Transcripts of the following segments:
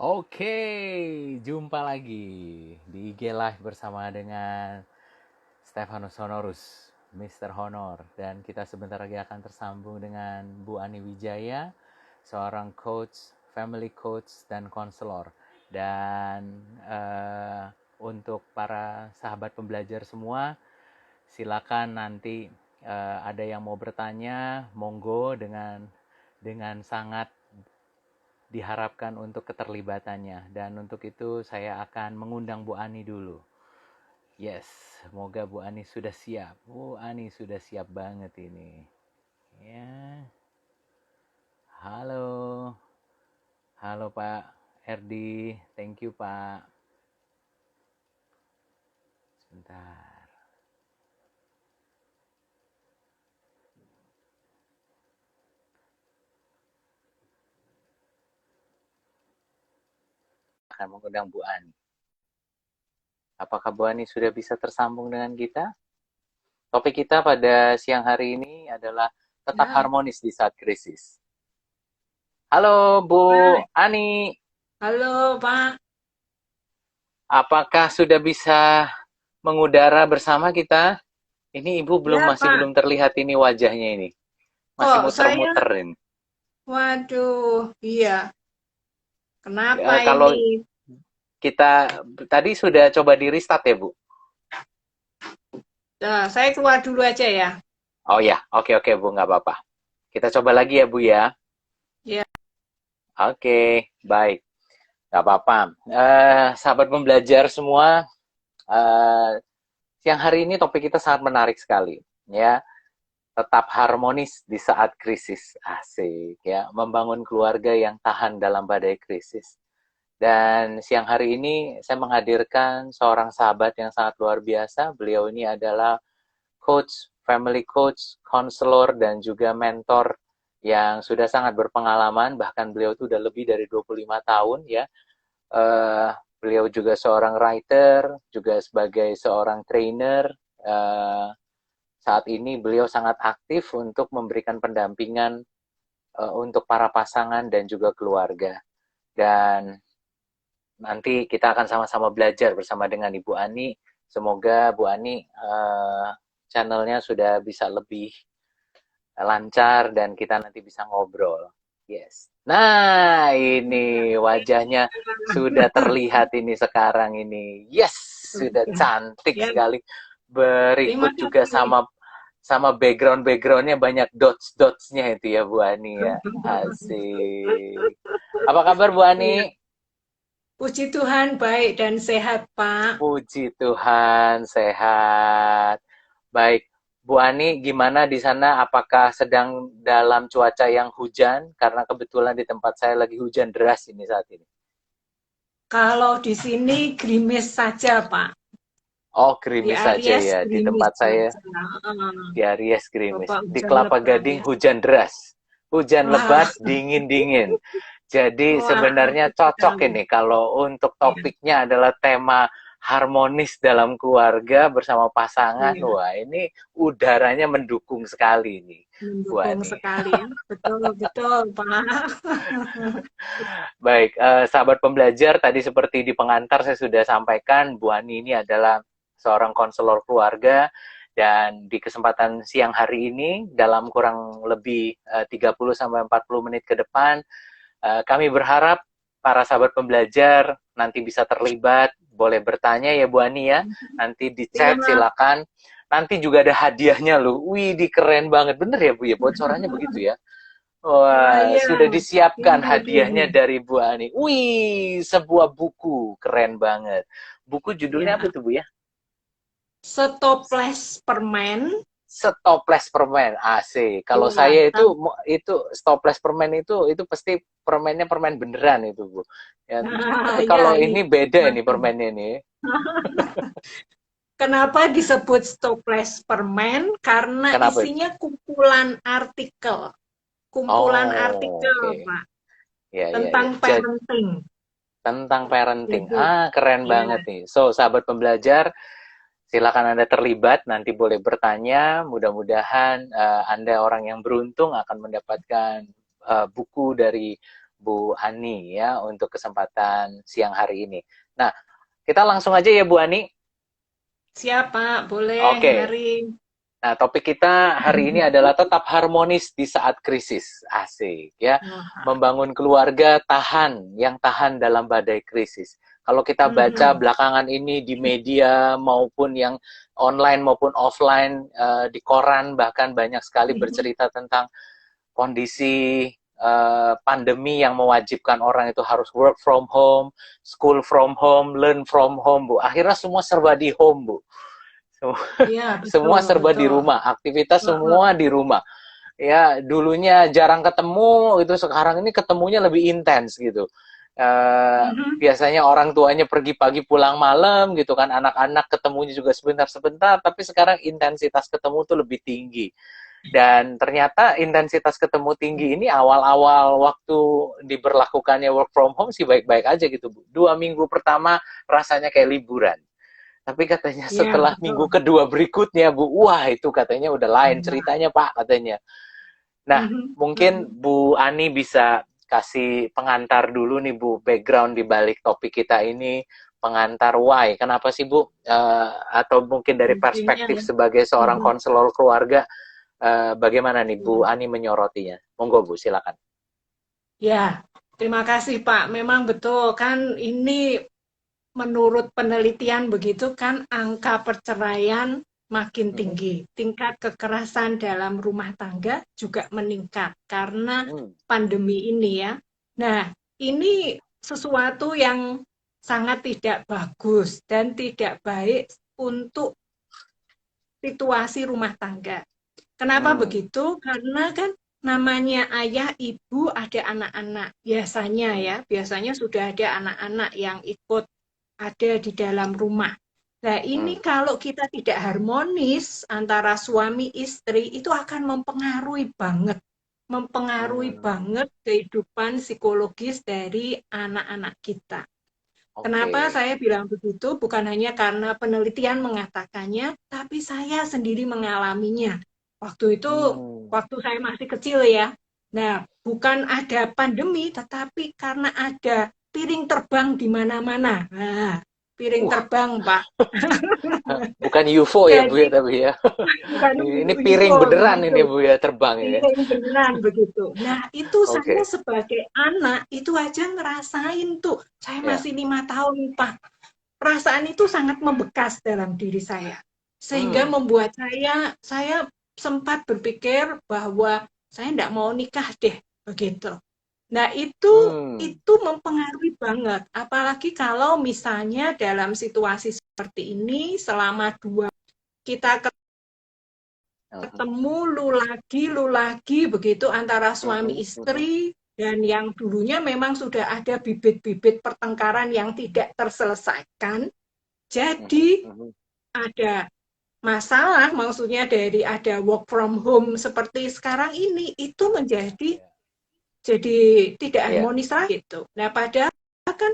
Oke, jumpa lagi di IG Live bersama dengan Stefanus Honorus, Mr. Honor. Dan kita sebentar lagi akan tersambung dengan Bu Ani Wijaya, seorang coach, family coach, dan konselor. Dan untuk para sahabat pembelajar semua, silakan nanti ada yang mau bertanya, monggo dengan sangat diharapkan untuk keterlibatannya. Dan untuk itu saya akan mengundang Bu Ani dulu. Yes, semoga Bu Ani sudah siap. Bu Ani sudah siap banget ini. Ya, halo. Halo Pak Erdi, thank you Pak. Sebentar. Akan mengundang Bu Ani. Apakah Bu Ani sudah bisa tersambung dengan kita? Topik kita pada siang hari ini adalah tetap Ya, harmonis di saat krisis. Halo Bu Pak. Ani, Halo Pak. apakah sudah bisa mengudara bersama kita? Ini Ibu Ya masih Pak. belum terlihat ini wajahnya ini. Masih Kok saya, muter-muter ini. waduh, iya. Kenapa Kalau ini? kita tadi sudah coba di restart ya Bu? Nah, saya keluar dulu aja ya. Oh ya, oke oke Bu, nggak apa-apa. Kita coba lagi ya Bu ya. Ya, Oke, baik. Nggak apa-apa. Sahabat pembelajar semua, eh, siang hari ini topik kita sangat menarik sekali. Ya, tetap harmonis di saat krisis. Asik ya, membangun keluarga yang tahan dalam badai krisis. Dan siang hari ini saya menghadirkan seorang sahabat yang sangat luar biasa. Beliau ini adalah coach, family coach, konselor, dan juga mentor yang sudah sangat berpengalaman. Bahkan beliau itu sudah lebih dari 25 tahun ya. Uh, Beliau juga seorang writer, juga sebagai seorang trainer. Saat ini beliau sangat aktif untuk memberikan pendampingan untuk para pasangan dan juga keluarga. Dan nanti kita akan sama-sama belajar bersama dengan Ibu Ani. Semoga Bu Ani channelnya sudah bisa lebih lancar dan kita nanti bisa ngobrol. Yes. Nah, ini wajahnya sudah terlihat ini sekarang ini. Yes, sudah oke. cantik Ya, sekali. terima Berikut juga kasih. sama sama backgroundnya banyak dots-dotsnya itu ya Bu Ani ya. Asik. Apa kabar Bu Iya. Ani? Puji Tuhan baik dan sehat Pak. Puji Tuhan, sehat. Baik, Bu Ani, gimana di sana? Apakah sedang dalam cuaca yang hujan? Karena kebetulan di tempat saya lagi hujan deras ini saat ini. Kalau di sini gerimis saja Pak. Oh, Di gerimis saja Aries ya. Di gerimis tempat saya, saja. di Aries gerimis. Bapak Di hujan Kelapa lebat Gading ya. hujan deras. Hujan Wah, lebat, dingin-dingin. Jadi wah, sebenarnya enak cocok sekali. ini kalau untuk Iya, topiknya adalah tema harmonis dalam keluarga bersama pasangan. iya. Wah, ini udaranya mendukung sekali ini, Bu Mendukung Ani. sekali ya. Betul, betul, Pak. Baik, sahabat pembelajar, tadi seperti di pengantar saya sudah sampaikan, Bu Ani ini adalah seorang konselor keluarga, dan di kesempatan siang hari ini, dalam kurang lebih 30-40 menit ke depan, kami berharap para sahabat pembelajar nanti bisa terlibat, boleh bertanya ya Bu Ani ya, nanti di chat Iya, silakan. Nanti juga ada hadiahnya loh, wih di keren banget, bener ya Bu ya, bocorannya begitu ya? wah Wah, iya, sudah disiapkan ini hadiahnya hadiahnya. dari Bu Ani. Wih, sebuah buku. Keren banget. Buku judulnya apa Ya, tuh, Bu ya? setoples permen. Stoples permen. Asik. Kalau Iya, saya itu stoples permen itu pasti permennya permen beneran itu, Bu. Ya, nah, tapi ya kalau ini. ini beda ini Waduh. permennya ini. Kenapa disebut stoples permen? Karena Kenapa itu? isinya kumpulan artikel. Kumpulan Oh, artikel, oke. Pak, Ya, ya, ya. tentang parenting. Tentang parenting. Jadi, Keren ya, banget nih. So, sahabat pembelajar, silakan Anda terlibat, nanti boleh bertanya. Mudah-mudahan Anda orang yang beruntung akan mendapatkan buku dari Bu Ani ya untuk kesempatan siang hari ini. Nah, kita langsung aja ya Bu Ani. Siapa? Boleh, Oke. mari. Nah, topik kita hari ini adalah tetap harmonis di saat krisis. Asik ya. Wah. Membangun keluarga yang tahan dalam badai krisis. Kalau kita baca Mhm. belakangan ini di media maupun yang online maupun offline, di koran bahkan banyak sekali Mhm. bercerita tentang kondisi pandemi yang mewajibkan orang itu harus work from home, school from home, learn from home, Bu. Akhirnya semua serba di home, Bu. Iya, Semua betul, serba di betul. rumah, aktivitas Heeh. semua di rumah. Ya, dulunya jarang ketemu, itu sekarang ini ketemunya lebih intens gitu. Mhm. Biasanya orang tuanya pergi pagi pulang malam gitu kan, anak-anak ketemunya juga sebentar-sebentar, tapi sekarang intensitas ketemu tuh lebih tinggi. Dan ternyata intensitas ketemu tinggi ini awal-awal waktu diberlakukannya work from home sih baik-baik aja gitu, Bu. 2 minggu pertama rasanya kayak liburan. Tapi katanya Iya, setelah minggu betul. kedua berikutnya, Bu, wah itu katanya udah lain Nah. ceritanya, Pak, katanya. Nah, Mhm. mungkin Mhm. Bu Ani bisa kasih pengantar dulu nih, Bu, background di balik topik kita ini, pengantar why. Kenapa sih, Bu? Atau mungkin dari Intinya perspektif ya. sebagai seorang Mhm. konselor keluarga, bagaimana nih Bu Iya. Ani menyoroti-nya? Monggo, Bu, silakan. Ya, terima kasih Pak. Memang betul kan ini menurut penelitian begitu kan angka perceraian makin Mhm. tinggi. Tingkat kekerasan dalam rumah tangga juga meningkat karena Hmm. pandemi ini ya. Nah, ini sesuatu yang sangat tidak bagus dan tidak baik untuk situasi rumah tangga. Kenapa Hmm. begitu? Karena kan namanya ayah, ibu, ada anak-anak. Biasanya ya, biasanya sudah ada anak-anak yang ikut ada di dalam rumah. Nah, Hmm. ini kalau kita tidak harmonis antara suami istri itu akan mempengaruhi Hmm. banget kehidupan psikologis dari anak-anak kita. Oke. Kenapa saya bilang begitu? Bukan hanya karena penelitian mengatakannya, tapi saya sendiri mengalaminya. Waktu itu, Hmm. waktu saya masih kecil ya. Nah, bukan ada pandemi, tetapi karena ada piring terbang di mana-mana. Nah, piring Uh, terbang, Pak. bukan UFO ya, Bu ya, Jadi, tapi ya. bukan Ini piring UFO beneran begitu. ini, Bu ya, terbang ya. Piring beneran begitu. Nah, itu saya Oke. sebagai anak, itu aja ngerasain tuh. Saya Ya. masih 5 tahun, Pak. Perasaan itu sangat membekas dalam diri saya. Sehingga Hmm. membuat saya sempat berpikir bahwa saya tidak mau nikah deh, begitu. Nah, Hmm. itu mempengaruhi banget. Apalagi kalau misalnya dalam situasi seperti ini, selama kita Mhm. ketemu lu lagi begitu antara suami Mhm. Mhm. istri dan yang dulunya memang sudah ada bibit-bibit pertengkaran yang tidak terselesaikan. Mhm. Jadi Mhm. ada masalah, maksudnya dari ada work from home seperti sekarang ini, itu menjadi Ya. jadi tidak Ya. harmonis lagi gitu. Nah, padahal kan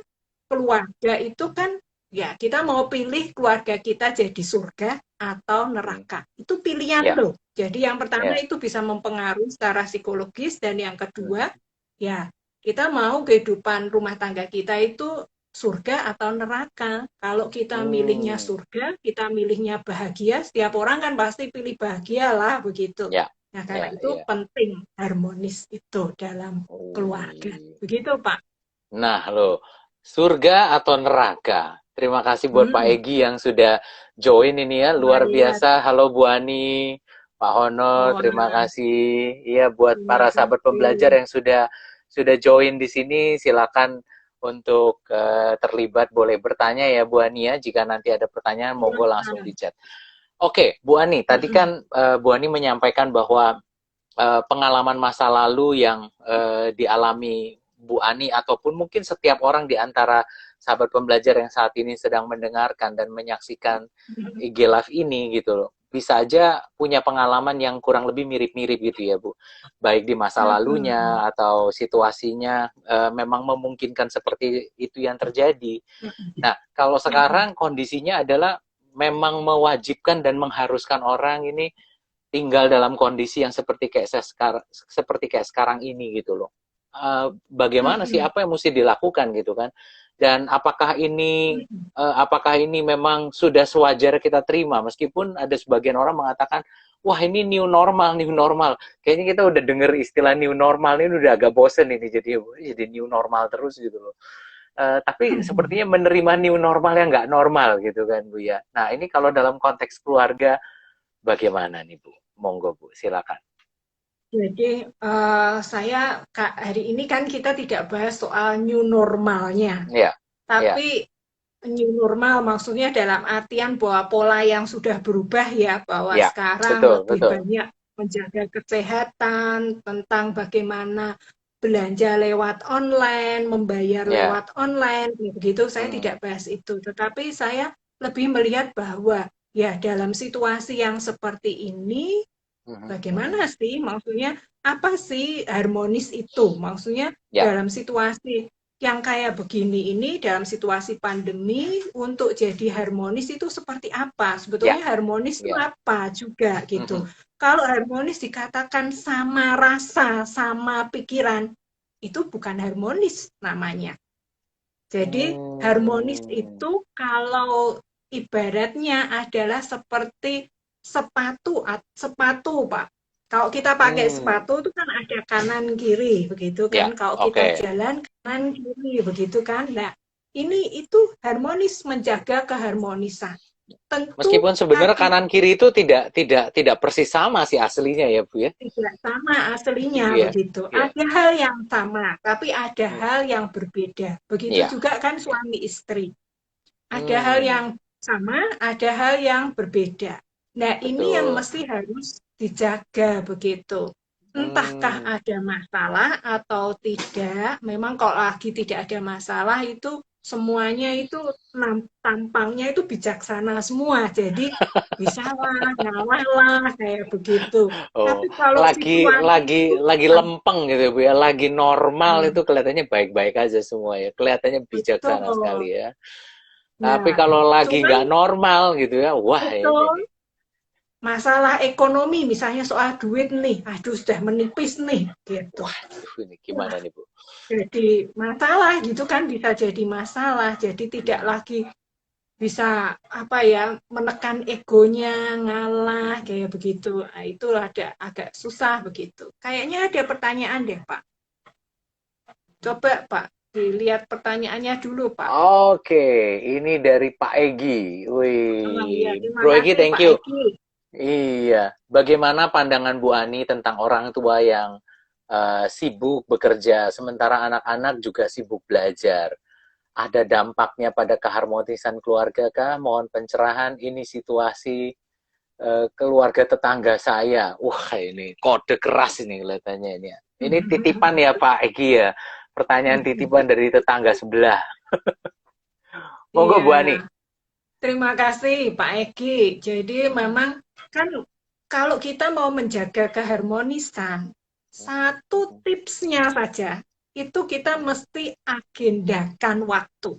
keluarga itu kan ya kita mau pilih keluarga kita jadi surga atau Mhm. neraka. Itu pilihan Ya. loh. Jadi yang pertama Ya. itu bisa mempengaruhi secara psikologis dan yang kedua Mhm. ya kita mau kehidupan rumah tangga kita itu surga atau neraka. Kalau kita milihnya Hmm. surga, kita milihnya bahagia, setiap orang kan pasti pilih bahagia lah begitu. Ya. Nah, karena Ya. itu Ya. penting harmonis itu dalam keluarga. Wih. Begitu, Pak. Nah, loh, surga atau neraka? Terima kasih buat Pak Hmm. Egi yang sudah join ini ya, Wah, luar iya. biasa. Halo Bu Ani, Pak Hono, terima Wah, kasih. Iya, buat terima para sahabat pembelajar kasih. yang sudah join di sini, silakan untuk terlibat, boleh bertanya ya Bu Ani ya. Jika nanti ada pertanyaan, monggo langsung Silakan. di chat. Oke, Bu Ani, tadi Mm-mm. kan Bu Ani menyampaikan bahwa pengalaman masa lalu yang dialami Bu Ani ataupun mungkin setiap orang di antara sahabat pembelajar yang saat ini sedang mendengarkan dan menyaksikan IG Live ini gitu loh. Bisa aja punya pengalaman yang kurang lebih mirip-mirip gitu ya Bu. Baik di masa Mm-mm. lalunya atau situasinya memang memungkinkan seperti itu yang terjadi. Mm-mm. Nah, kalau Mm-mm. sekarang kondisinya adalah memang mewajibkan dan mengharuskan orang ini tinggal dalam kondisi yang seperti kayak seperti kayak sekarang ini gitu loh. bagaimana sih, Mm-mm. apa yang mesti dilakukan gitu kan. Dan Mm-mm. apakah ini memang sudah sewajar kita terima, meskipun ada sebagian orang mengatakan, wah ini new normal, new normal. Kayaknya kita udah denger istilah new normal ini udah agak bosen ini, jadi new normal terus gitu loh. Tapi Mm-mm. sepertinya menerima new normal yang nggak normal gitu kan Bu ya. Nah ini kalau dalam konteks keluarga bagaimana nih Bu? Monggo Bu, silakan. Jadi saya hari ini kan kita tidak bahas soal new normalnya, Ya, ya, tapi new normal maksudnya dalam artian bahwa pola yang sudah berubah ya, bahwa ya, sekarang betul, lebih betul. banyak menjaga kesehatan, tentang bagaimana belanja lewat online, membayar Ya, lewat online, begitu. Saya hmm, tidak bahas itu, tetapi saya lebih melihat bahwa ya dalam situasi yang seperti ini, hmm, hmm. bagaimana sih? Maksudnya apa sih harmonis itu? Maksudnya Ya, dalam situasi yang kayak begini ini, dalam situasi pandemi, untuk jadi harmonis itu seperti apa? ya, Sebetulnya harmonis itu ya. apa juga gitu. Hmm, Kalau harmonis dikatakan sama rasa, sama pikiran, itu bukan harmonis namanya. Jadi harmonis hmm, itu kalau ibaratnya adalah seperti sepatu, Pak. Kalau kita pakai hmm. sepatu itu kan ada kanan kiri, begitu Ya, kan? Kalau kita oke. jalan kanan kiri, begitu kan? Nah, ini itu harmonis, menjaga keharmonisan. Tentu Meskipun sebenarnya tadi kanan kiri itu tidak persis sama sih aslinya ya Bu ya. tidak sama aslinya Iya, begitu. iya. Ada hal yang sama, tapi ada Hmm, hal yang berbeda. Begitu iya, juga kan iya. suami istri. Ada hal yang Hmm, sama, ada hal yang berbeda. Nah, ini yang betul. mesti harus dijaga begitu. Entahkah Hmm. ada masalah atau tidak. Memang kalau lagi tidak ada masalah itu semuanya itu tampangnya itu bijaksana semua. Jadi bisa lah, ngalah lah kayak begitu. Oh, Tapi kalau situasi itu lagi lempeng gitu ya Bu ya. Lagi normal itu kelihatannya baik-baik aja semua ya. Kelihatannya bijaksana sekali betul. ya. Tapi Nah, kalau lagi cuman nggak normal gitu ya, wah ini betul. nih. Masalah ekonomi, misalnya soal duit nih, aduh sudah menipis nih, gitu. Waduh, ini Wah, gimana nih Bu? jadi masalah gitu kan bisa jadi masalah. Jadi tidak Hmm. lagi bisa apa ya menekan egonya, ngalah kayak begitu. Nah, itu ada agak susah begitu. Kayaknya ada pertanyaan deh Pak. Coba Pak dilihat pertanyaannya dulu Pak. Oke, ini dari Pak Egi. Oh, iya, Wih, terima Bro Egi, kasih thank Pak you. Egi. Iya, bagaimana pandangan Bu Ani tentang orang tua yang sibuk bekerja, sementara anak-anak juga sibuk belajar? Ada dampaknya pada keharmonisan keluarga kah? Mohon pencerahan, ini situasi keluarga tetangga saya. Wah, ini kode keras ini kelihatannya ini ya. Ini titipan ya Pak Egi ya. Pertanyaan titipan dari tetangga sebelah. Monggo Iya, Bu Ani. terima kasih Pak Egi. Jadi memang kan kalau kita mau menjaga keharmonisan, satu tipsnya saja itu kita mesti agendakan waktu.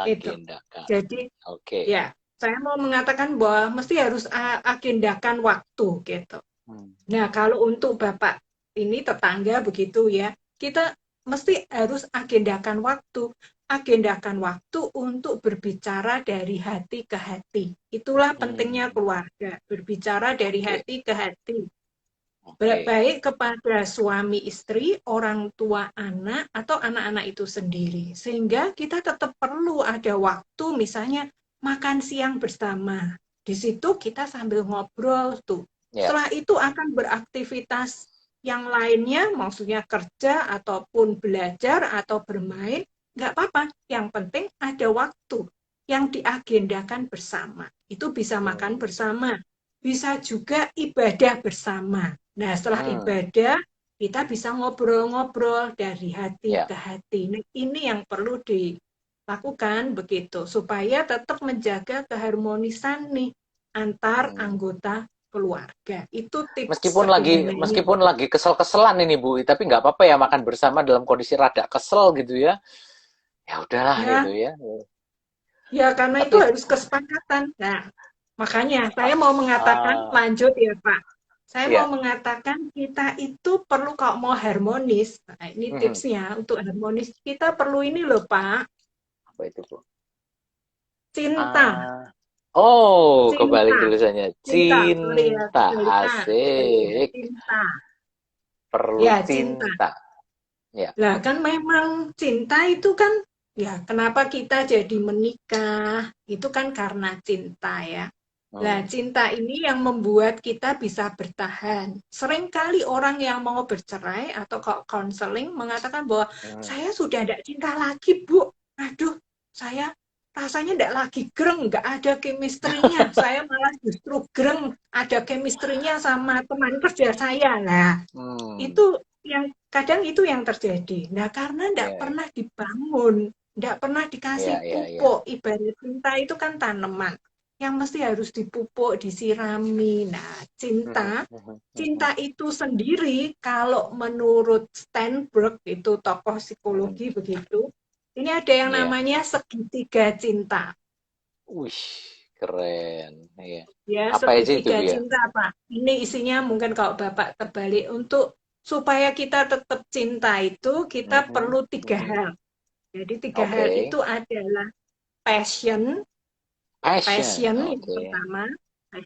Itu. Agendakan. Jadi Oke. ya, saya mau mengatakan bahwa mesti harus agendakan waktu gitu. Hmm. Nah, kalau untuk Bapak ini tetangga begitu ya, kita mesti harus agendakan waktu. Agendakan waktu untuk berbicara dari hati ke hati. Itulah pentingnya Hmm. keluarga, berbicara dari Oke. hati ke hati. Oke. Baik kepada suami istri, orang tua anak, atau anak-anak itu sendiri. Sehingga kita tetap perlu ada waktu, misalnya makan siang bersama. Di situ kita sambil ngobrol tuh. Ya. Setelah itu akan beraktivitas yang lainnya, maksudnya kerja ataupun belajar atau bermain, nggak apa-apa. Yang penting ada waktu yang diagendakan bersama. Itu bisa makan Hmm. bersama, bisa juga ibadah bersama. Nah, setelah Hmm. ibadah, kita bisa ngobrol-ngobrol dari hati Ya. ke hati. Nah, ini yang perlu dilakukan begitu, supaya tetap menjaga keharmonisan nih antar Hmm. anggota keluarga. Itu tips sebenarnya. Meskipun lagi kesel-keselan ini Bu, tapi nggak apa-apa ya makan bersama dalam kondisi rada kesel gitu ya. Ya udahlah gitu Ya, ya. ya karena itu Tapi harus kesepakatan. Nah, makanya saya mau mengatakan ah, lanjut ya Pak. Saya mau Iya. mengatakan kita itu perlu kalau mau harmonis, nah ini Mhm. tipsnya untuk harmonis, kita perlu ini loh Pak, Apa itu, Bu? cinta, Ah. Oh, kebalik cinta, tulisannya. cinta, sorry ya, Cinta. kebalikan, ya, Asik. cinta, Perlu ya cinta. cinta. Ya. Lah kan memang cinta itu kan, ya kenapa kita jadi menikah, itu kan karena cinta ya. Nah, Hmm. cinta ini yang membuat kita bisa bertahan. Seringkali orang yang mau bercerai atau kok konseling mengatakan bahwa Hmm. saya sudah tidak cinta lagi, Bu. Aduh, saya rasanya tidak lagi greng, nggak ada chemistry-nya. Saya malah justru greng, ada chemistry-nya sama teman kerja saya. Nah, Hmm. itu yang kadang itu yang terjadi. Nah, karena tidak Ya, pernah dibangun, tidak pernah ya, dikasih ya, ya. pupuk. Ibarat cinta itu kan tanaman yang mesti harus dipupuk, disirami. Nah, Mhm, cinta, mhm, mhm, cinta itu sendiri kalau menurut Steinberg itu tokoh mhm. psikologi begitu, ini ada yang Iya. namanya segitiga cinta. Wih, keren. Iya. Ya, Apa aja itu, segitiga Bu ya? cinta apa? Ini isinya mungkin kalau Bapak terbalik untuk supaya kita tetap cinta itu kita Mhm, perlu tiga mhm. hal. Jadi tiga hal Oke. itu adalah passion, Passion. passion yang Oke. pertama,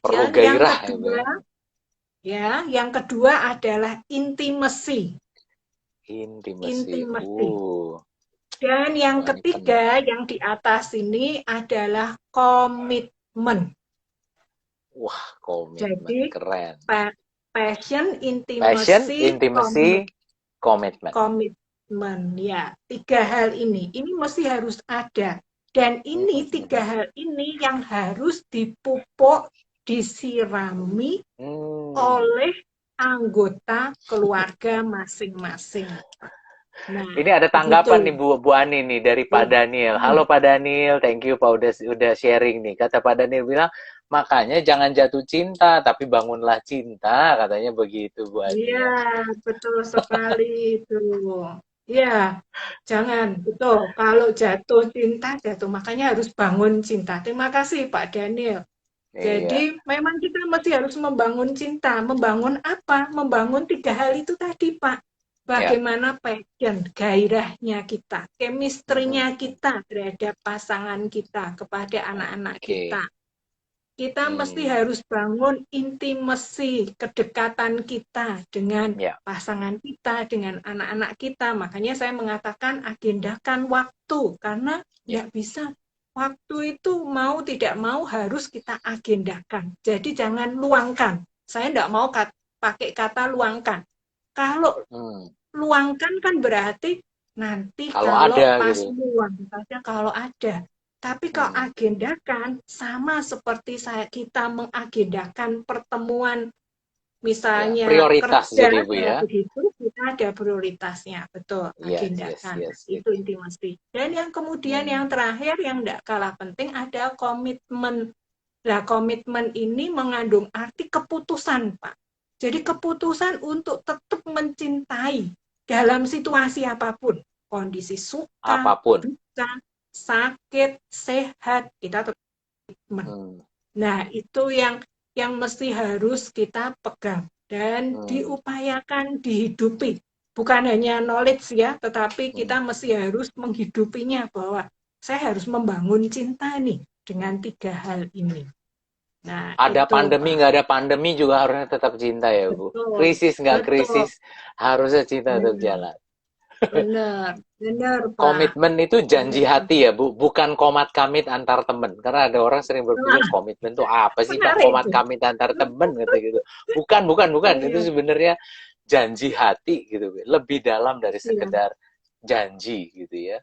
Perlu passion. Yang gairah ya, Bu kedua, ya? yang kedua adalah intimacy, Intimacy. intimacy. Uh, Dan yang Wah, ini ketiga, penuh. yang di atas ini adalah komitmen. Wah, komitmen. Jadi Keren. passion, Passion, intimacy, intimacy, komitmen. komitmen. Ya, tiga hal ini mesti harus ada. Dan Mhm, ini tiga mhm. hal ini yang harus dipupuk, disirami Hmm. oleh anggota keluarga masing-masing. Nah, Ini ada tanggapan nih begitu. Bu Ani nih dari Pak Ya. Daniel. Halo Pak Daniel, thank you Pak udah sharing nih. Kata Pak Daniel bilang, makanya jangan jatuh cinta, tapi bangunlah cinta, katanya begitu Bu Ani Iya, ya. betul sekali itu. Iya, jangan, betul. Kalau jatuh cinta, jatuh. Makanya harus bangun cinta. Terima kasih Pak Daniel. Jadi Iya, memang kita mesti harus membangun cinta. Membangun apa? Membangun tiga hal itu tadi, Pak. ya. Bagaimana passion, gairahnya kita, chemistry-nya Mhm. kita terhadap pasangan kita, kepada anak-anak kita. Oke. Kita mesti Hmm. harus bangun intimasi, kedekatan kita dengan Ya. pasangan kita, dengan anak-anak kita. Makanya saya mengatakan agendakan waktu, karena Ya. tidak bisa. Waktu itu mau tidak mau harus kita agendakan. Jadi jangan luangkan. Saya tidak mau pakai kata luangkan. Kalau Hmm. luangkan kan berarti nanti Kalau kalau ada pas gitu. luang saja kalau ada. Tapi kalau Hmm. agendakan sama seperti kita mengagendakan pertemuan Ya, misalnya prioritas kerja jadi Bu ya. begitu kita ada prioritasnya betul Yes, yes, agendakan yes itu gitu. intimasi dan yang kemudian yang Hmm. terakhir yang tidak kalah penting ada komitmen. Nah, komitmen ini mengandung arti keputusan, Pak. Jadi keputusan untuk tetap mencintai dalam situasi apapun. Kondisi suka, Apapun. duka, sakit, sehat, kita tetap komitmen. Hmm. Nah, itu yang mesti harus kita pegang dan Hmm. diupayakan dihidupi. Bukan hanya knowledge ya, tetapi kita Hmm. mesti harus menghidupinya bahwa saya harus membangun cinta nih dengan tiga hal ini. Nah, Ada itu pandemi Pak. nggak ada pandemi juga harusnya tetap cinta ya Bu. Betul, Krisis nggak betul. krisis harusnya cinta tetap Benar, jalan. benar, benar Pak. Komitmen itu janji Benar. hati ya Bu, bukan komat kamit antar temen. Karena ada orang sering berpikir Wah, komitmen itu apa sih Pak, menarik komat tuh. kamit antar temen gitu gitu. Bukan, bukan, bukan. Itu Iya, sebenarnya janji hati gitu, lebih dalam dari iya, sekedar janji gitu ya.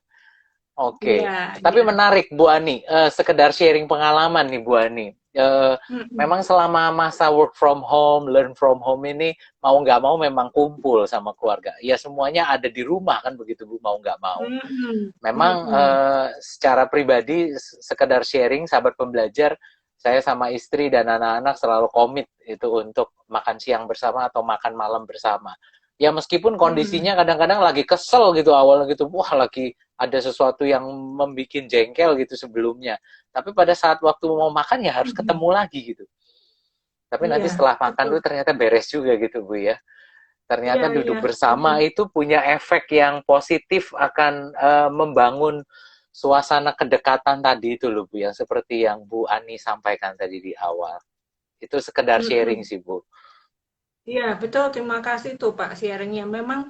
iya, Oke, tapi iya. menarik Bu Ani, sekedar sharing pengalaman nih Bu Ani. Mm-mm. Memang selama masa work from home, learn from home ini mau nggak mau memang kumpul sama keluarga. Ya semuanya ada di rumah kan begitu Bu, mau nggak mau. Mm-mm. Memang Mm-mm. secara pribadi sekedar sharing sahabat pembelajar, saya sama istri dan anak-anak selalu komit itu untuk makan siang bersama atau makan malam bersama. Ya meskipun Mm-mm. kondisinya kadang-kadang lagi kesel gitu awalnya gitu, wah lagi ada sesuatu yang membuat jengkel gitu sebelumnya. Tapi pada saat waktu mau makan ya harus Mm-mm. ketemu lagi gitu. Tapi nanti Iya, setelah makan betul. tuh ternyata beres juga gitu Bu ya. Iya, Ternyata iya, duduk setuju. bersama itu punya efek yang positif akan membangun suasana kedekatan tadi itu loh Bu, yang seperti yang Bu Ani sampaikan tadi di awal. Itu sekedar sharing Mm-mm. sih Bu. Iya, betul. Terima kasih tuh Pak sharingnya. Memang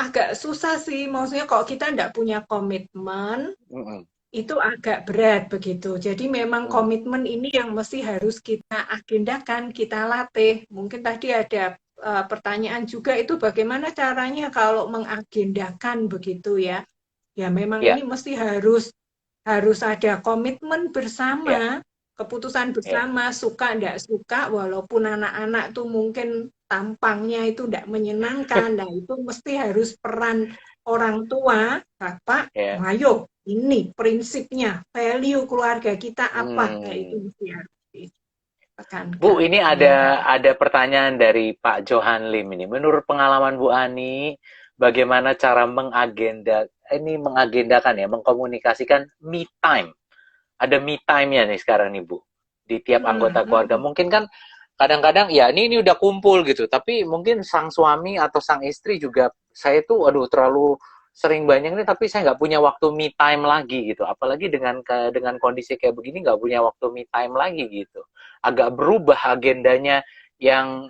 agak susah sih. Maksudnya kalau kita tidak punya komitmen, Mm-mm. itu agak berat begitu. Jadi memang Mm. komitmen ini yang mesti harus kita agendakan, kita latih. Mungkin tadi ada pertanyaan juga itu bagaimana caranya kalau mengagendakan begitu ya. Ya memang Ya, ini mesti harus harus ada komitmen ya, bersama, keputusan ya. bersama, suka tidak suka, walaupun anak-anak tuh mungkin tampangnya itu tidak menyenangkan. Nah, itu mesti harus peran orang tua, bapak, Ya. ayo, ini prinsipnya, value keluarga kita apa? Nah, itu Hmm. mesti harus Bu, ditekankan. ini Ya. ada pertanyaan dari Pak Johan Lim ini. Menurut pengalaman Bu Ani, bagaimana cara mengagendakan ya, mengkomunikasikan me time? Ada me time-nya nih sekarang nih Bu, di tiap Hmm, anggota keluarga. hmm, Mungkin kan kadang-kadang ya ini udah kumpul gitu, tapi mungkin sang suami atau sang istri juga saya tuh aduh terlalu sering banyak nih tapi saya nggak punya waktu me time lagi gitu. Apalagi dengan kondisi kayak begini nggak punya waktu me time lagi gitu. Agak berubah agendanya yang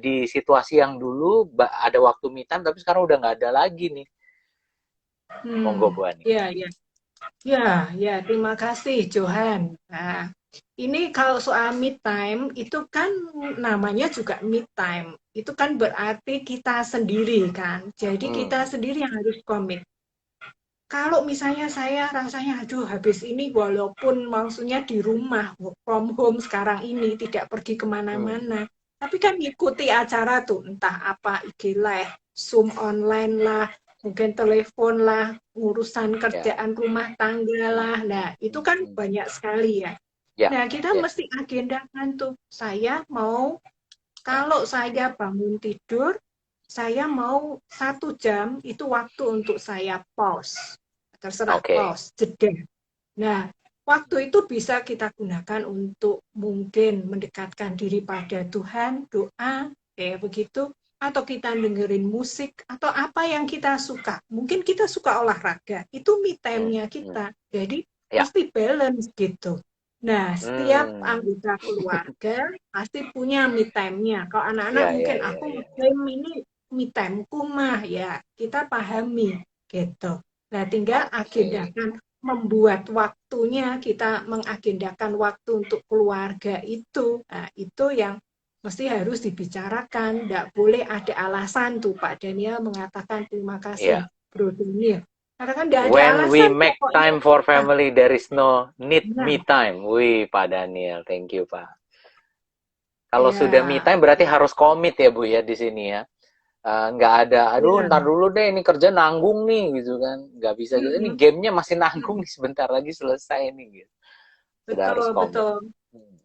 di situasi yang dulu ada waktu me time tapi sekarang udah nggak ada lagi nih. Monggo hmm. Bu Ani. Ya, ya. Ya, ya, terima kasih Johan. Nah, ini kalau soal me time itu kan namanya juga me time. Itu kan berarti kita sendiri kan. Jadi kita Hmm, sendiri yang harus komit. Kalau misalnya saya rasanya, aduh habis ini walaupun maksudnya di rumah, work from home sekarang ini, tidak pergi hmm, kemana-mana. Tapi kan ngikuti acara tuh, entah apa, IG Live, Zoom online lah, mungkin telepon lah, urusan ya, kerjaan rumah tangga hmm, lah. Nah, itu hmm, kan hmm. banyak sekali ya. Ya, Nah, kita ya, mesti agendakan tuh, saya mau kalau saya bangun tidur, saya mau 1 jam itu waktu untuk saya pause. Terserah oke. pause, jeda. Nah, waktu itu bisa kita gunakan untuk mungkin mendekatkan diri pada Tuhan, doa, kayak begitu. Atau kita dengerin musik, atau apa yang kita suka. Mungkin kita suka olahraga, itu me Hmm, time-nya hmm. kita. Jadi, Ya. mesti balance gitu. Nah, setiap Hmm. anggota keluarga pasti punya me time-nya. Kalau anak-anak Ya, ya, mungkin ya, aku ya. ngeklaim ini me time-ku mah ya kita pahami gitu. Nah, tinggal Oke. agendakan membuat waktunya kita mengagendakan waktu untuk keluarga itu. Nah, itu yang mesti harus dibicarakan. Tidak boleh ada alasan tuh Pak Daniel mengatakan terima kasih Ya. Bro Daniel. Karena kan tidak ada When we alasan make pokoknya time for kita. family, there is no need Nah, me time. Wih, Pak Daniel. Thank you, Pak. Kalau sudah me ya, time berarti harus komit ya, Bu, ya, di sini ya. Nggak ada, aduh, ya. ntar dulu deh, ini kerja nanggung nih, gitu kan. Nggak bisa gitu. Ini Mm-mm. gamenya masih nanggung nih, sebentar lagi selesai nih, gitu. Sudah harus Betul, komit. betul. Hmm.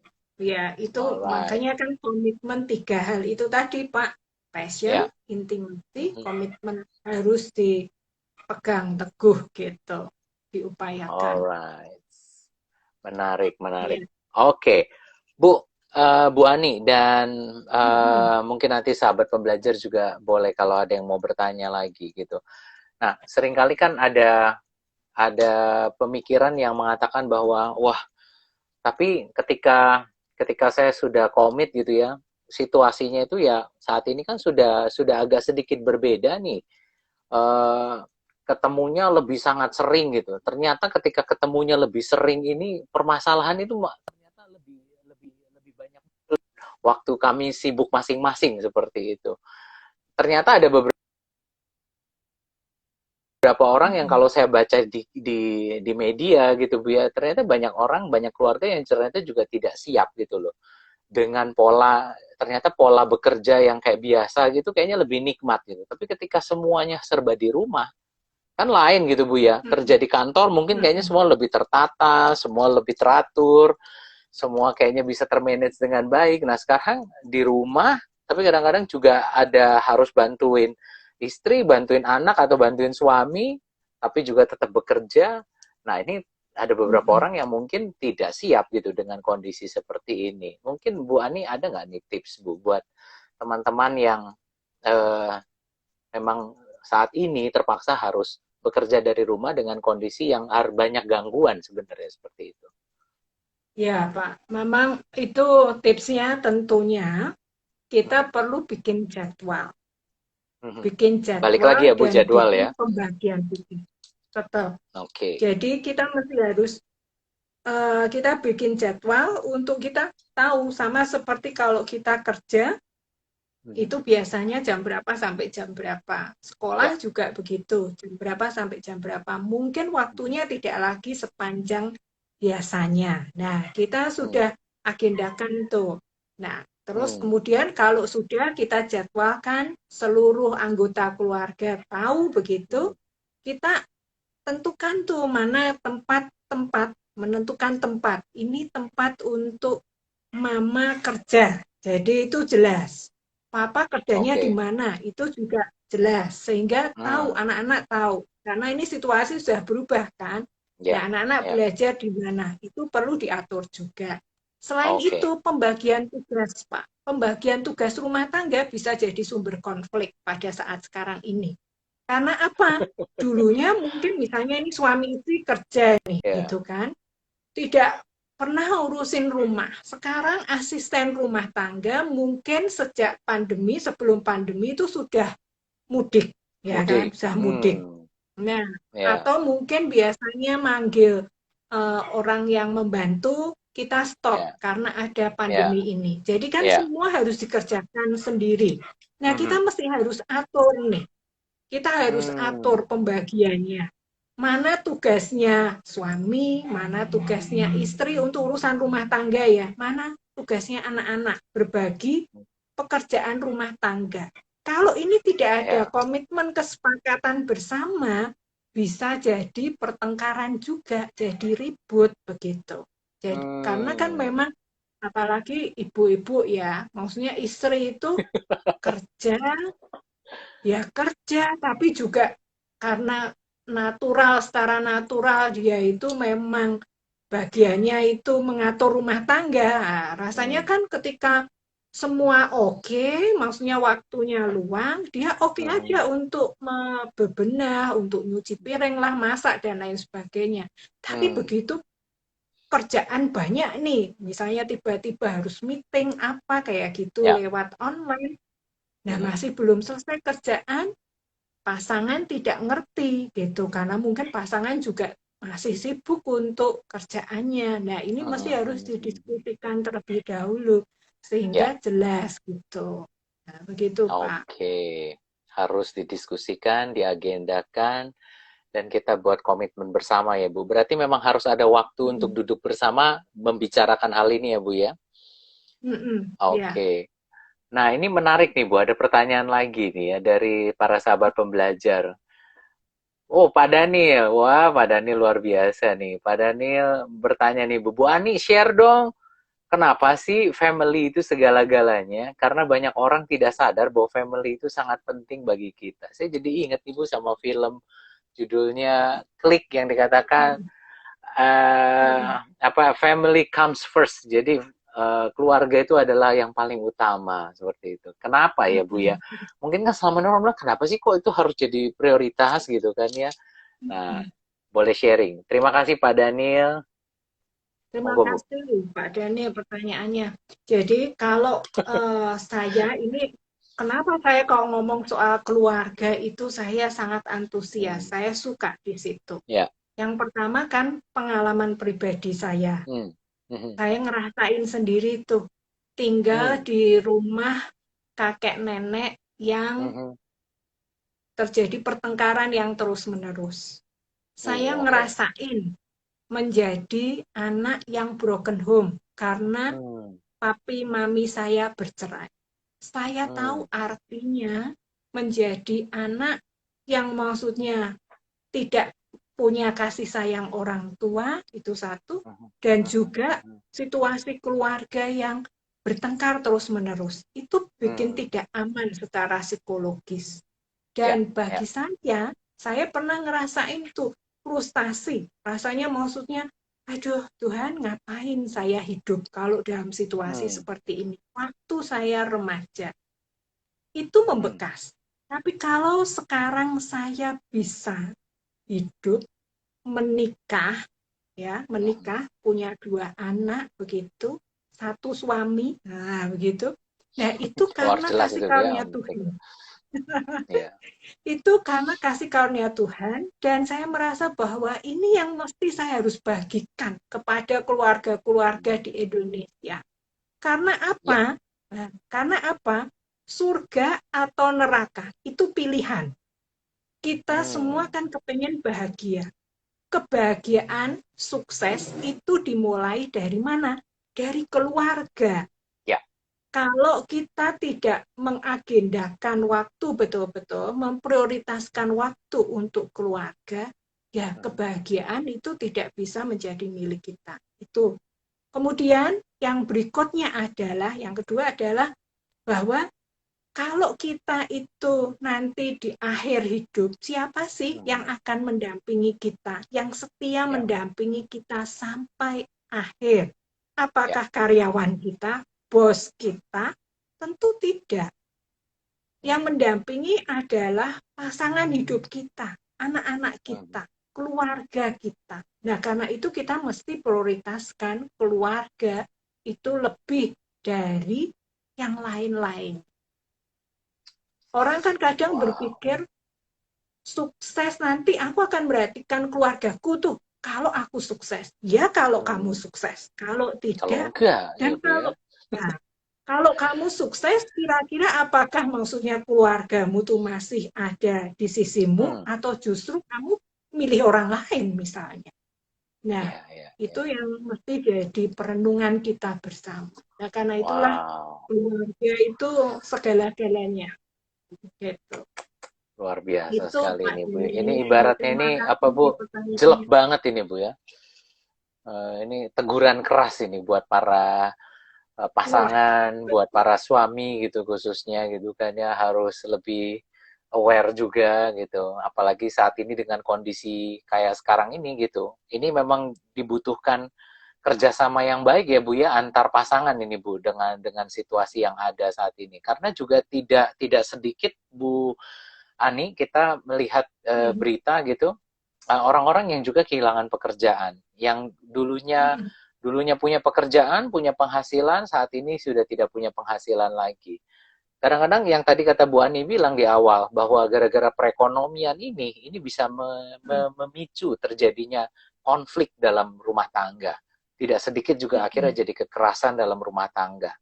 Ya, itu Alright. makanya kan komitmen 3 hal itu tadi, Pak. Passion, Ya. intimacy, Mhm. komitmen harus dipegang teguh gitu, diupayakan. Alright. Menarik, Ya. menarik. Oke, Bu, Bu Ani dan Mm-mm. mungkin nanti sahabat pembelajar juga boleh kalau ada yang mau bertanya lagi gitu. Nah, seringkali kan ada pemikiran yang mengatakan bahwa wah, tapi ketika saya sudah komit gitu ya, situasinya itu ya saat ini kan sudah agak sedikit berbeda nih. eh, Ketemunya lebih sangat sering gitu. Ternyata ketika ketemunya lebih sering ini permasalahan itu ternyata lebih banyak waktu kami sibuk masing-masing seperti itu. Ternyata ada beberapa orang yang Mm-mm. kalau saya baca di media gitu Bu ya, ternyata banyak orang, banyak keluarga yang ternyata juga tidak siap gitu loh. Dengan ternyata pola bekerja yang kayak biasa gitu kayaknya lebih nikmat gitu. Tapi ketika semuanya serba di rumah, kan lain gitu Bu ya. Kerja Mm-mm. di kantor mungkin kayaknya Mm-mm. semua lebih tertata, semua lebih teratur, semua kayaknya bisa termanage dengan baik. Nah sekarang di rumah, tapi kadang-kadang juga ada harus bantuin istri, bantuin anak atau bantuin suami, tapi juga tetap bekerja. Nah ini ada beberapa Mm-mm. orang yang mungkin tidak siap gitu dengan kondisi seperti ini. Mungkin Bu Ani ada nggak nih tips Bu buat teman-teman yang eh, memang saat ini terpaksa harus bekerja dari rumah dengan kondisi yang banyak gangguan sebenarnya seperti itu. Ya, Pak. Memang itu tipsnya tentunya kita perlu bikin jadwal. Mhm. Bikin Balik lagi jadwal ya Bu dan jadwal ya. bikin pembagian tugas. Tetap. Oke. Jadi kita mesti harus kita bikin jadwal untuk kita tahu sama seperti kalau kita kerja Mhm. itu biasanya jam berapa sampai jam berapa. Ya. Sekolah juga begitu, jam berapa sampai jam berapa. Mungkin waktunya tidak lagi sepanjang biasanya. Nah, kita Hmm. sudah agendakan tuh. Nah, terus Hmm. kemudian kalau sudah kita jadwalkan seluruh anggota keluarga tahu begitu, Hmm. kita tentukan tuh mana tempat-tempat, menentukan tempat. Ini tempat untuk mama kerja. Jadi itu jelas. Papa kerjanya di Oke. mana, itu juga jelas. Sehingga tahu, Hmm. anak-anak tahu. Karena ini situasi sudah berubah kan. Nah, Ya. anak-anak Ya. belajar di mana, itu perlu diatur juga. Selain Oke. itu, pembagian tugas, Pak. Pembagian tugas rumah tangga bisa jadi sumber konflik pada saat sekarang ini. Karena apa? Dulunya mungkin misalnya ini suami istri kerja nih, Ya. gitu kan. Tidak pernah urusin rumah. Sekarang asisten rumah tangga mungkin sejak pandemi, sebelum pandemi itu sudah mudik, ya kan? Mudik. Sudah mudik. Hmm. Nah, Ya. atau mungkin biasanya manggil orang yang membantu, kita stop Ya. karena ada Ya. pandemi ini. Jadi kan Ya. semua harus dikerjakan sendiri. Nah, kita Mhm. mesti harus atur nih. Kita harus Hmm. atur pembagiannya. Mana tugasnya suami, mana tugasnya istri untuk urusan rumah tangga ya, mana tugasnya anak-anak, berbagi pekerjaan rumah tangga. Kalau ini tidak ada Ya. komitmen kesepakatan bersama, bisa jadi pertengkaran juga, jadi ribut begitu. Jadi, karena kan Hmm. memang apalagi ibu-ibu ya, maksudnya istri itu kerja ya kerja, tapi juga karena natural, secara natural dia itu memang bagiannya itu mengatur rumah tangga. Nah, rasanya Hmm. kan ketika semua oke, maksudnya waktunya luang, dia oke Mhm. aja untuk bebenah, untuk nyuci piring lah, masak dan lain sebagainya. Tapi Hmm. begitu kerjaan banyak nih, misalnya tiba-tiba harus meeting apa kayak gitu Ya. lewat online. Nah, Mhm. masih belum selesai kerjaan, pasangan tidak ngerti gitu karena mungkin pasangan juga masih sibuk untuk kerjaannya. Nah, ini mesti Mhm. harus Mhm. didiskusikan terlebih dahulu Ya. sehingga jelas gitu. Nah, begitu, Pak. Oke. Harus didiskusikan, diagendakan, dan kita buat komitmen bersama ya, Bu. Berarti memang harus ada waktu untuk Mm-mm. duduk bersama membicarakan hal ini ya, Bu ya. Mm-mm. Ya. Oke. Nah, ini menarik nih, Bu. Ada pertanyaan lagi nih ya dari para sahabat pembelajar. Oh, Pak Daniel. Wah, Pak Daniel luar biasa nih. Pak Daniel bertanya nih, Bu. Bu Ani, share dong. Kenapa sih family itu segala-galanya? Karena banyak orang tidak sadar bahwa family itu sangat penting bagi kita. Saya jadi ingat Ibu sama film judulnya Klik yang dikatakan Mm-mm. eh Mm-mm. apa family comes first. Jadi keluarga itu adalah yang paling utama seperti itu. Kenapa ya Bu ya? Mm-mm. Mungkin kan selama ini orang bilang kenapa sih kok itu harus jadi prioritas gitu kan ya? Nah, Mm-mm. boleh sharing. Terima kasih Pak Daniel. Terima Monggo Bu. kasih, Pak Dani, pertanyaannya. Jadi, kalau saya ini, kenapa saya kalau ngomong soal keluarga itu saya sangat antusias, Hmm. saya suka di situ. Ya. Yang pertama kan pengalaman pribadi saya. Hmm. Hmm. Saya ngerasain sendiri tuh, tinggal Hmm. di rumah kakek nenek yang Hmm. terjadi pertengkaran yang terus-menerus. Saya Oke. ngerasain menjadi anak yang broken home karena Hmm. papi mami saya bercerai. Saya Hmm. tahu artinya menjadi anak yang maksudnya tidak punya kasih sayang orang tua, itu satu, Hmm. dan Hmm. juga situasi keluarga yang bertengkar terus-menerus. Itu bikin Hmm. tidak aman secara psikologis. Ya. Dan bagi Ya. saya pernah ngerasain tuh, frustasi. Rasanya maksudnya, aduh Tuhan ngapain saya hidup kalau dalam situasi Hmm. seperti ini. Waktu saya remaja, itu Hmm. membekas. Tapi kalau sekarang saya bisa hidup, menikah, ya Hmm. menikah, punya 2 anak begitu, satu suami, nah begitu. Nah itu Luar karena jelas kasih itu Bu ya. karunia Penting. Tuhan. Iya. Itu karena kasih karunia Tuhan, dan saya merasa bahwa ini yang mesti saya harus bagikan kepada keluarga-keluarga Hmm. di Indonesia. Karena Ya. apa? Nah, karena apa? Surga atau neraka itu pilihan. Kita semua Hmm. kan kepengen bahagia. Kebahagiaan, sukses itu dimulai dari mana? Dari keluarga. Ya. Kalau kita tidak mengagendakan waktu betul-betul, memprioritaskan waktu untuk keluarga, ya Hmm. kebahagiaan itu tidak bisa menjadi milik kita. Itu. Kemudian yang berikutnya adalah, yang kedua adalah bahwa kalau kita itu nanti di akhir hidup, siapa sih yang Hmm. akan mendampingi kita, yang setia Ya. mendampingi kita sampai akhir? Ya. Apakah karyawan kita, bos kita? Tentu tidak. Yang Hmm. mendampingi adalah pasangan hidup kita, anak-anak Hmm. kita, keluarga kita. Nah, karena itu kita mesti prioritaskan keluarga itu lebih dari yang lain-lain. Orang kan kadang Wow. berpikir, sukses nanti aku akan perhatikan keluargaku tuh kalau aku sukses. Ya kalau kamu Hmm. sukses. Kalau Kalau tidak, enggak dan ya Bu ya. nah, kalau kamu sukses, kira-kira apakah maksudnya keluargamu tuh masih ada di sisimu, Hmm. atau justru kamu milih orang lain misalnya. Nah, Ya, ya, itu ya. yang mesti jadi perenungan kita bersama. Nah, karena itulah Wow. keluarga itu segala-galanya. Gitu. Luar biasa Itu sekali Pak ini Bu. Ini Denny. ibaratnya Terima ini apa kasih Bu? Jelek pertanyaannya. banget ini Bu ya. Ini teguran keras ini buat para Wah, pasangan, buat para suami gitu khususnya gitu kan ya, harus lebih aware juga gitu. Apalagi saat ini dengan kondisi kayak sekarang ini gitu. Ini memang dibutuhkan kerjasama yang baik ya Bu ya, antar pasangan ini Bu, dengan situasi yang ada saat ini. Karena juga tidak sedikit Bu Ani, kita melihat berita gitu, orang-orang yang juga kehilangan pekerjaan, yang dulunya punya pekerjaan, punya penghasilan, saat ini sudah tidak punya penghasilan lagi. Kadang-kadang yang tadi kata Bu Ani bilang di awal, bahwa gara-gara perekonomian ini bisa memicu terjadinya konflik dalam rumah tangga. Tidak sedikit juga akhirnya jadi kekerasan dalam rumah tangga.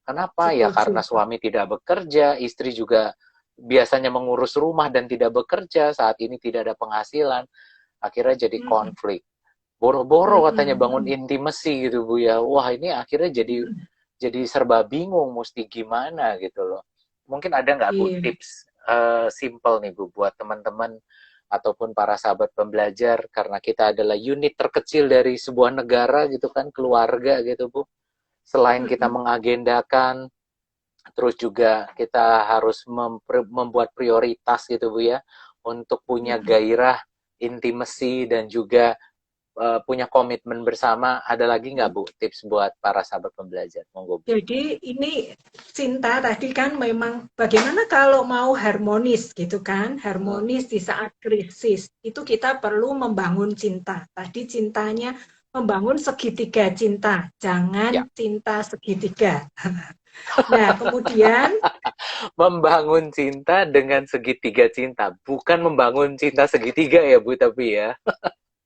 Kenapa? Ya setuju karena Pak. suami tidak bekerja, istri juga biasanya mengurus rumah dan tidak bekerja, saat ini tidak ada penghasilan, akhirnya jadi Mm, konflik. Boro-boro katanya mm, bangun intimasi gitu Bu ya. Wah, ini akhirnya jadi serba bingung mesti gimana gitu loh. Mungkin ada nggak Bu iya. tips simple nih Bu buat teman-teman ataupun para sahabat pembelajar, karena kita adalah unit terkecil dari sebuah negara gitu kan, keluarga gitu Bu. Selain kita Mm, mengagendakan, terus juga kita harus membuat prioritas gitu Bu ya, untuk punya mm. gairah, intimasi, dan juga punya komitmen bersama. Ada lagi nggak Bu tips buat para sahabat pembelajar? Monggo Bu. Jadi ini cinta tadi kan memang bagaimana kalau mau harmonis gitu kan, Hmm. harmonis di saat krisis itu kita perlu membangun cinta. Tadi cintanya membangun segitiga cinta, Ya, jangan cinta segitiga. Nah, kemudian membangun cinta dengan segitiga cinta, bukan membangun cinta segitiga ya Bu, tapi ya.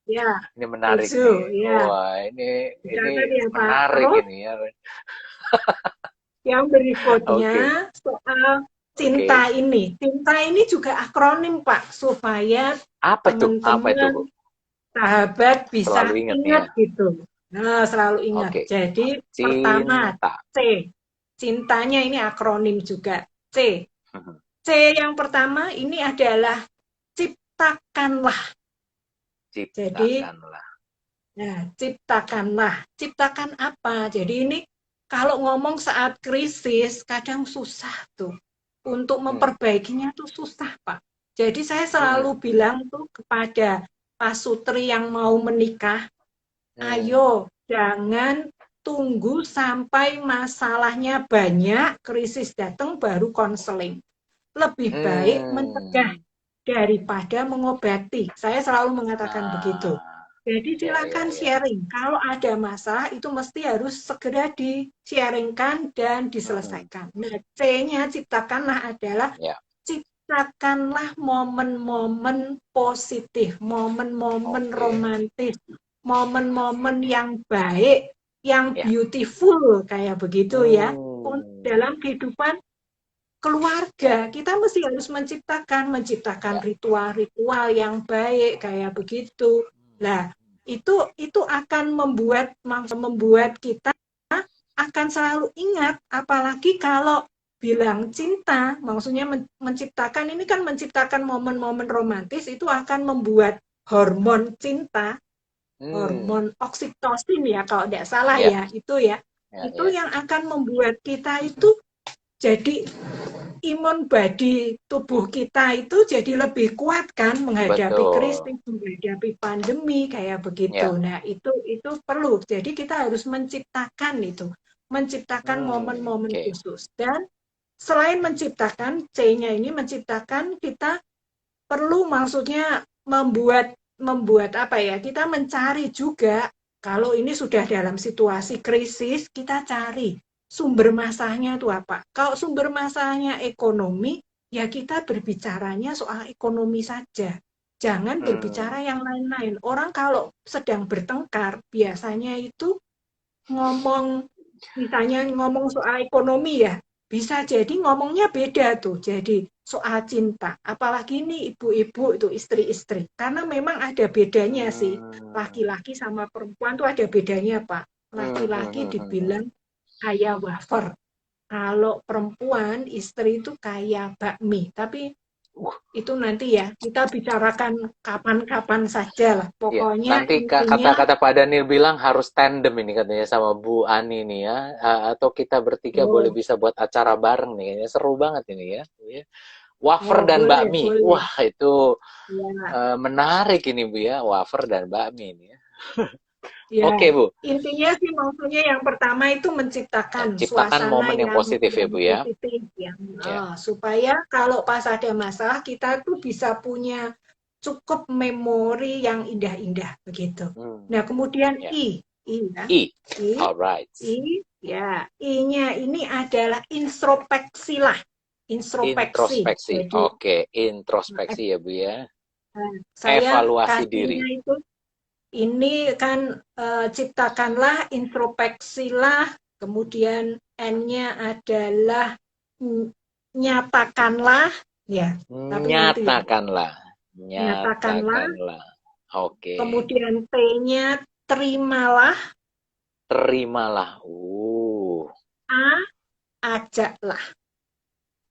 ya Ini menarik setuju nih. ya. Wah, ini Misalkan ya Pak. menarik Terus ini ya. yang Oke, berikutnya soal oke. cinta ini. Cinta ini juga akronim Pak, supaya Apa itu Bu? teman-teman, sahabat Selalu bisa ingat nih ya. ingat gitu. Nah, selalu ingat. Oke. Jadi pertama Cinta. C. Cintanya ini akronim juga. C. C yang pertama ini adalah ciptakanlah. Jadi, Ciptakanlah. nah, ciptakanlah. Ciptakan apa? Jadi ini kalau ngomong saat krisis kadang susah tuh. Untuk Hmm. memperbaikinya tuh susah, Pak. Jadi saya Hmm. selalu bilang tuh kepada pasutri yang mau menikah, ayo jangan tunggu sampai masalahnya banyak, krisis datang baru konseling. Lebih baik mencegah Hmm. daripada mengobati. Saya selalu mengatakan begitu. Nah, Jadi ya, ya, silakan ya. sharing. Kalau ada masalah itu mesti harus segera di-sharingkan dan Mhm. diselesaikan. Nah, C-nya ciptakanlah adalah Ya, ciptakanlah momen-momen positif, momen-momen oke. romantis, momen-momen yang baik, yang Ya. beautiful kayak begitu ya. Hmm. Dalam kehidupan keluarga, kita mesti harus menciptakan Ya. ritual-ritual yang baik kayak begitu. Nah, itu akan membuat kita akan selalu ingat, apalagi kalau bilang cinta, maksudnya menciptakan ini kan menciptakan momen-momen romantis itu akan membuat hormon cinta, Hmm. hormon oksitosin ya kalau tidak salah Ya, ya, ya. ya, Itu ya. yang akan membuat kita itu jadi imun body tubuh kita itu jadi lebih kuat kan menghadapi Betul. krisis, menghadapi pandemi kayak begitu. Ya. Nah, itu perlu. Jadi kita harus menciptakan itu, menciptakan momen-momen Oke. khusus. Dan selain menciptakan, C-nya ini menciptakan kita perlu maksudnya membuat membuat apa ya? Kita mencari juga kalau ini sudah dalam situasi krisis, kita cari sumber masalahnya itu apa. Kalau sumber masalahnya ekonomi, ya kita berbicaranya soal ekonomi saja. Jangan Hmm. berbicara yang lain-lain. Orang kalau sedang bertengkar, biasanya itu ngomong, misalnya ngomong soal ekonomi ya, bisa jadi ngomongnya beda tuh. Jadi soal cinta. Apalagi ini ibu-ibu itu istri-istri. Karena memang ada bedanya sih. Hmm. Laki-laki sama perempuan tuh ada bedanya, Pak. Hmm. Hmm. Laki-laki Hmm. Hmm. dibilang kayak wafer. Kalau perempuan, istri itu kayak bakmi. Tapi Uh, itu nanti ya, kita bicarakan kapan-kapan saja lah. ya. Pokoknya Nanti intinya, kata-kata Pak Daniel bilang harus tandem ini katanya sama Bu Ani nih ya. Atau kita bertiga boleh oh, bisa buat acara bareng nih. Kayaknya seru banget ini ya. Ya. Wafer oh dan boleh, bakmi. boleh. Wah, itu Ya, menarik ini Bu ya. Wafer dan bakmi ini ya. ya. Oke Bu. Intinya sih maksudnya yang pertama itu Ya, menciptakan ciptakan suasana momen yang positif ya yang Bu ya. positif, yang Ya. supaya kalau pas ada masalah kita tuh bisa punya cukup memori yang indah-indah begitu. Hmm. Nah, kemudian Ya. I ya. I. I, Alright. I-nya ini adalah introspeksi lah, introspeksi. Introspeksi. Jadi Oke, introspeksi ya Bu ya. saya Evaluasi diri. kasihnya itu ini kan ciptakanlah, introspeksilah, kemudian N-nya adalah nyatakanlah, ya. Tapi nanti ya, Nyatakanlah. nyatakanlah. Nyatakanlah. Oke. Kemudian T-nya terimalah, Terimalah. A ajaklah,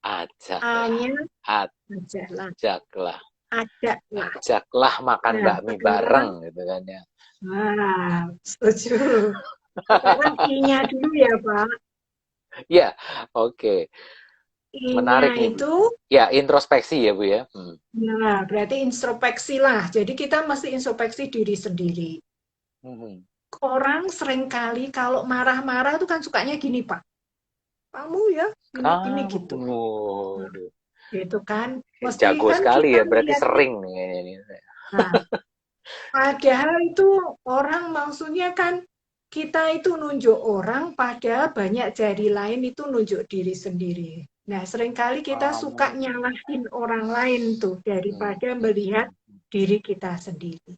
Ajaklah. A-nya ajaklah, Ajaklah. ajaklah. Ajaklah makan Nah, bakmi bareng sekarang, gitu kan ya. setuju. Sekarang I-nya dulu ya, Pak. Ya, oke. I-nya Menarik nih. itu Ya, introspeksi ya Bu ya. nah, berarti introspeksi lah. Jadi kita mesti introspeksi diri sendiri. Hmm. Orang seringkali kalau marah-marah itu kan sukanya gini, Pak. Kamu ya, gini-gini Kamu, gitu. Nah, waduh. gitu kan. Mesti Jago kan sekali kita ya, berarti melihatnya. sering nih kayaknya ini. Nah, padahal itu orang maksudnya kan kita itu nunjuk orang, padahal banyak jari lain itu nunjuk diri sendiri. Nah, seringkali kita suka Oh. nyalahin orang lain tuh Hmm. daripada melihat diri kita sendiri.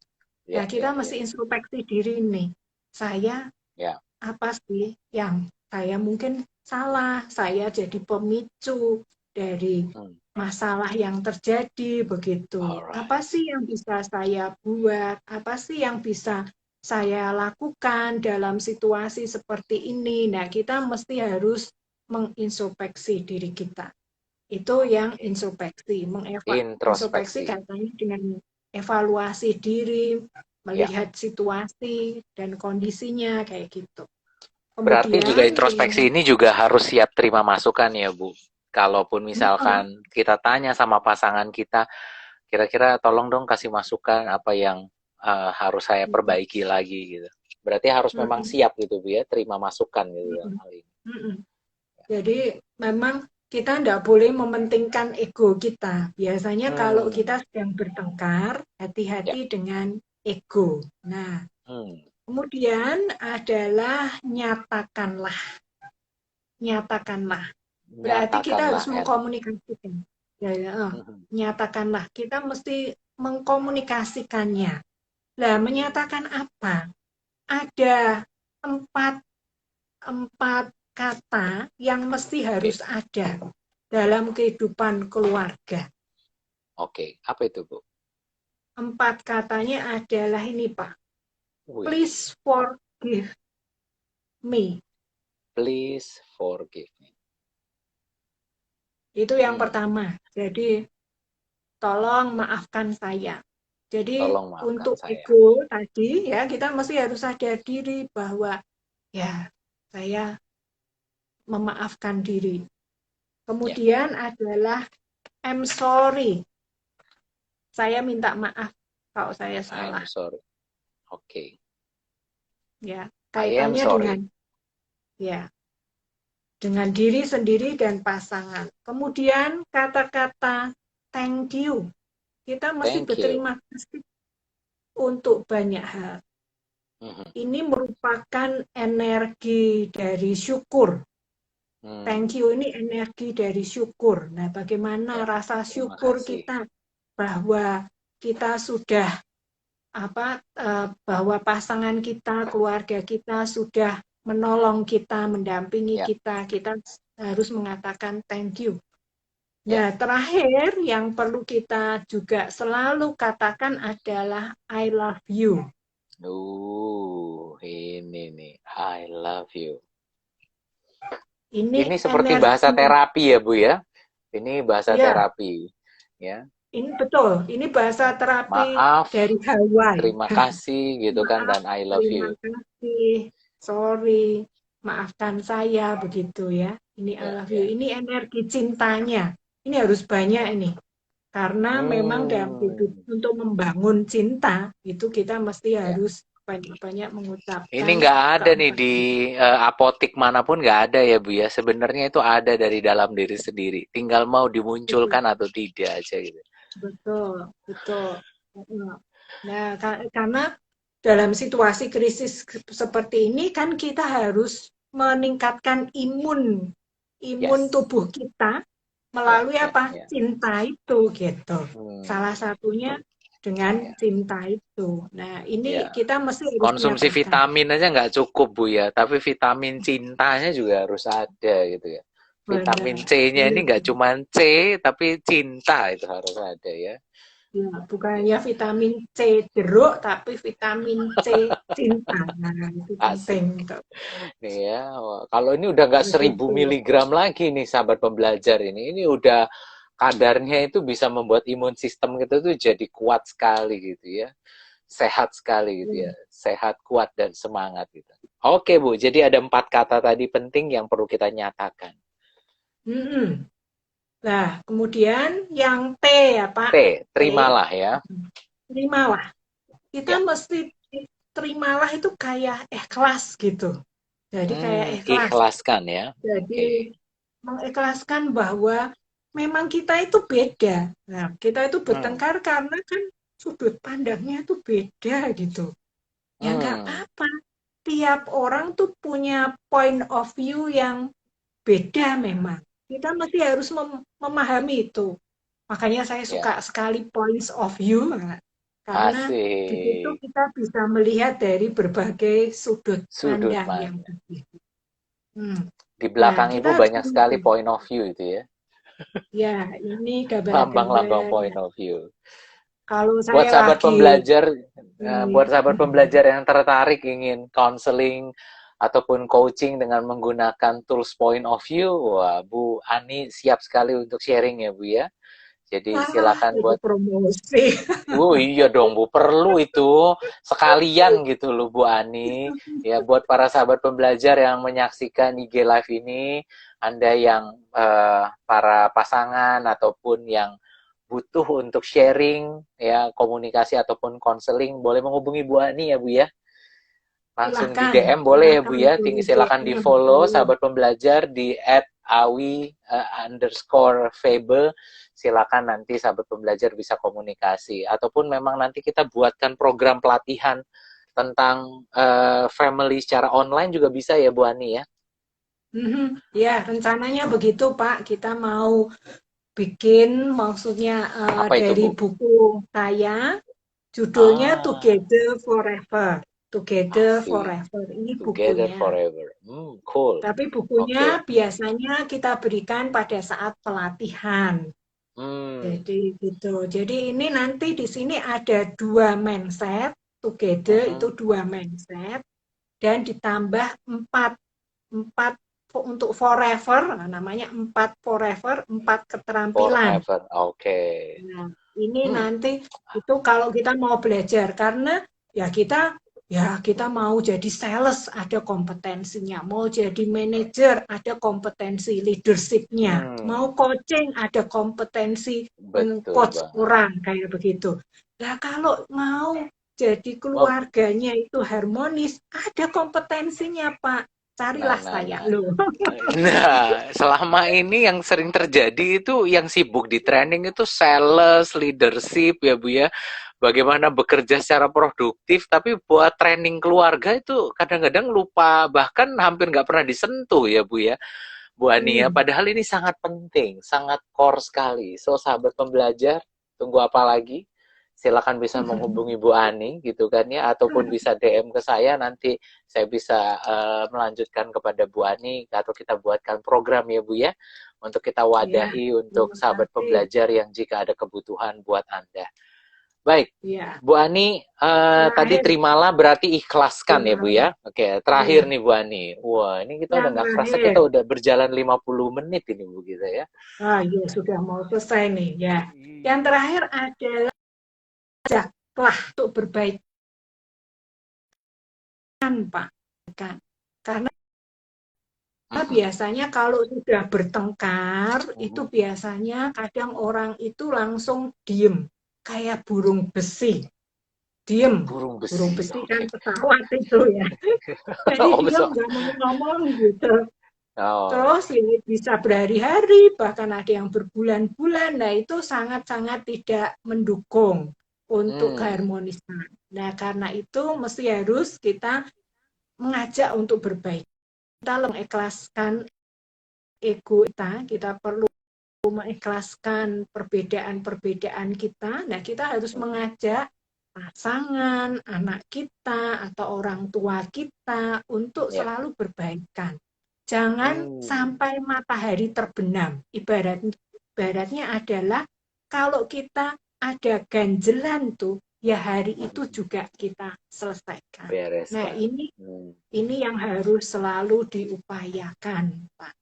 Nah, Ya, kita ya, mesti ya. introspeksi diri nih. Saya Ya. apa sih yang saya mungkin salah? Saya jadi pemicu dari Hmm. masalah yang terjadi begitu. Apa Alright. sih yang bisa saya buat? Apa sih yang bisa saya lakukan dalam situasi seperti ini? Nah, kita mesti harus mengintrospeksi diri kita. Itu yang Oke. introspeksi, introspeksi Introspeksi. katanya dengan evaluasi diri, Ya. melihat situasi dan kondisinya kayak gitu. Berarti juga Kemudian introspeksi ini juga harus siap terima masukan ya, Bu. Kalaupun misalkan kita tanya sama pasangan kita, kira-kira tolong dong kasih masukan apa yang harus saya perbaiki lagi gitu. Berarti harus memang Mm-mm. siap gitu Bu ya, terima masukan gitu dalam Mm-mm. hal ini. Mm-mm. Jadi memang kita tidak boleh mementingkan ego kita. Biasanya kalau Hmm, kita sedang bertengkar, ya. hati-hati dengan ego. Nah, Hmm, kemudian adalah nyatakanlah. Nyatakanlah. Berarti kita nyatakanlah harus N. mengkomunikasikan. Ya, ya, Mhm. nyatakanlah. Kita mesti mengkomunikasikannya. Nah, menyatakan apa? Ada empat empat kata yang mesti Oke, harus ada dalam kehidupan keluarga. oke. Apa itu Bu? Empat katanya adalah ini Pak. Wih, Please forgive me. please forgive me. Itu yang Hmm, pertama. Jadi tolong maafkan saya. Jadi tolong maafkan untuk saya. ego tadi ya kita mesti harus sadar diri bahwa ya saya memaafkan diri. Ya, Kemudian adalah I'm sorry. Saya minta maaf kalau saya I'm salah. sorry. Oke, Ya, I am kaitannya dengan sorry. ya dengan diri sendiri dan pasangan. Kemudian kata-kata thank you. Kita mesti Thank you. berterima kasih untuk banyak hal. Mhm. Ini merupakan energi dari syukur. Thank Hmm, you ini energi dari syukur. Nah, bagaimana ya, rasa terima syukur kasih. kita bahwa kita sudah bahwa pasangan kita, keluarga kita sudah menolong kita, mendampingi Ya, kita harus mengatakan thank you. ya. Nah, terakhir yang perlu kita juga selalu katakan adalah I love you. Ini nih, I love you. Ini Ini seperti bahasa energi, terapi ya, Bu ya? Ini bahasa ya, terapi, ya. ini betul. Ini bahasa terapi Maaf, dari Hawaii. terima kasih gitu kan, Maaf, dan I love terima you. kasih, sorry, maafkan saya, begitu ya. Ini I Ya, love you, ya. ini energi cintanya. Ini harus banyak ini. Karena memang dalam hidup Hmm. untuk membangun cinta, itu kita mesti Ya. harus banyak-banyak Ini mengucapkan nggak ada nih keempat. di apotik manapun nggak ada ya Bu ya. Sebenarnya itu ada dari dalam diri sendiri. Tinggal mau Betul, dimunculkan atau tidak aja gitu. betul, betul. Nah, karena dalam situasi krisis seperti ini kan kita harus meningkatkan imun Yes. tubuh kita Ya, melalui ya, apa? ya. Cinta itu gitu. Salah Hmm. satunya dengan Ya, cinta itu. Nah, ini ya. kita mesti harus Konsumsi nyatakan. vitamin aja nggak cukup Bu ya, tapi vitamin cintanya juga harus ada gitu ya. Vitamin Benar. C-nya ini Iya. nggak cuma C, tapi cinta itu harus ada ya. Ya, bukannya Ya, vitamin C jeruk, tapi vitamin C cinta. Nah, itu asik. penting. Tuh. Nih ya, wah, kalau ini udah nggak 1.000 miligram lagi nih sahabat pembelajar ini. Ini udah kadarnya itu bisa membuat imun sistem kita tuh jadi kuat sekali gitu ya. Sehat sekali gitu ya. Sehat, kuat, dan semangat gitu. Oke Bu, jadi ada 4 kata tadi penting yang perlu kita nyatakan. Mm-mm. Nah, kemudian yang T ya Pak, T, T, terimalah ya. terimalah. Kita Ya. mesti terimalah itu kayak ikhlas gitu. Jadi kayak ikhlas. Ikhlaskan ya. Jadi Oke. mengikhlaskan bahwa memang kita itu beda. Nah, kita itu Hmm. bertengkar karena kan sudut pandangnya itu beda gitu. Ya nggak Hmm. apa-apa. Tiap orang tuh punya point of view yang beda memang. Kita mesti harus memahami itu. Makanya saya Ya. suka sekali points of view, karena di situ Asik. kita bisa melihat dari berbagai sudut Sudut pandang yang pandang. berbeda. Hmm. Di Nah, belakang kita ibu harus banyak sekali begitu. point of view itu ya. Ya, ini Lambang-lambang gambar-gambar. point Ya. of view. Kalau Buat saya sahabat lagi pembelajar, ini, buat sahabat pembelajar yang tertarik ingin counseling ataupun coaching dengan menggunakan tools point of view, wah Bu Ani siap sekali untuk sharing ya Bu ya. Jadi wah, silakan itu buat. promosi. Oh iya dong Bu, perlu itu sekalian gitu loh Bu Ani. Ya buat para sahabat pembelajar yang menyaksikan IG Live ini, Anda yang para pasangan ataupun yang butuh untuk sharing, ya komunikasi ataupun konseling, boleh menghubungi Bu Ani ya Bu ya. Langsung di DM boleh ya Bu silakan ya. boleh Silakan di DM, follow boleh. sahabat pembelajar di @awi_febe. Silakan nanti sahabat pembelajar bisa komunikasi. Ataupun memang nanti kita buatkan program pelatihan tentang family secara online juga bisa ya Bu Ani ya. Ya, rencananya begitu Pak. Kita mau bikin, maksudnya Apa itu dari Bu? buku saya, judulnya Ah, Together Forever. Together asik. Forever. Ini Together bukunya. forever. Cool. Tapi bukunya Oke. biasanya kita berikan pada saat pelatihan. Hmm. Jadi gitu. Jadi ini nanti di sini ada 2 mindset, together itu Mhm. 2 mindset, dan ditambah empat, empat untuk forever, namanya 4 forever, 4 keterampilan. Forever. Oke. Nah, ini Hmm. nanti itu kalau kita mau belajar karena ya kita mau jadi sales ada kompetensinya, mau jadi manajer ada kompetensi leadershipnya, mau Hmm. coaching ada kompetensi Betul coach banget. orang kayak begitu. Nah, kalau mau jadi Oh, keluarganya itu harmonis, ada kompetensinya, Pak. nah, Carilah nah, saya nah. loh. Nah, selama ini yang sering terjadi itu yang sibuk di training itu sales, leadership ya Bu ya. Bagaimana bekerja secara produktif, tapi buat training keluarga itu kadang-kadang lupa, bahkan hampir nggak pernah disentuh ya Bu ya. Bu Ani ya, Hmm. padahal ini sangat penting, sangat core sekali. So, sahabat pembelajar, tunggu apa lagi? Silakan bisa menghubungi Bu Ani gitu kan ya, ataupun bisa DM ke saya, nanti saya bisa melanjutkan kepada Bu Ani atau kita buatkan program ya Bu ya, untuk kita Ya, wadahi untuk terima sahabat kasih. pembelajar yang jika ada kebutuhan buat Anda. Baik, Ya, Bu Ani, tadi terakhir, terimalah berarti ikhlaskan ya Bu ya, ya. Oke, terakhir ya, nih Bu Ani. Wah, ini kita udah yang nggak kerasa, terakhir. kita udah berjalan 50 menit ini Bu kita ya. Ah, ya sudah mau selesai nih, ya. Yang terakhir adalah ajaklah untuk berbaikan, Pak. Kan. Karena Mm-mm. biasanya kalau sudah bertengkar, itu Mhm. biasanya kadang orang itu langsung diem, kayak burung besi. Diem. Burung Burung besi, besi kan oke. pesawat itu ya. Jadi Oh, diem, besok. nggak mau ngomong gitu. Oh, Terus ini bisa berhari-hari, bahkan ada yang berbulan-bulan. Nah, itu sangat-sangat tidak mendukung untuk hmm, keharmonisan. Nah, karena itu mesti harus kita mengajak untuk berbaik. Kita mengikhlaskan ego kita perlu mengikhlaskan perbedaan-perbedaan kita. Nah, kita harus mengajak pasangan, anak kita, atau orang tua kita untuk ya. selalu berbaikan. Jangan Hmm, sampai matahari terbenam. Ibaratnya adalah kalau kita ada ganjelan tuh, ya hari itu juga kita selesaikan. Nah, bereskan. Hmm, ini yang harus selalu diupayakan, Pak.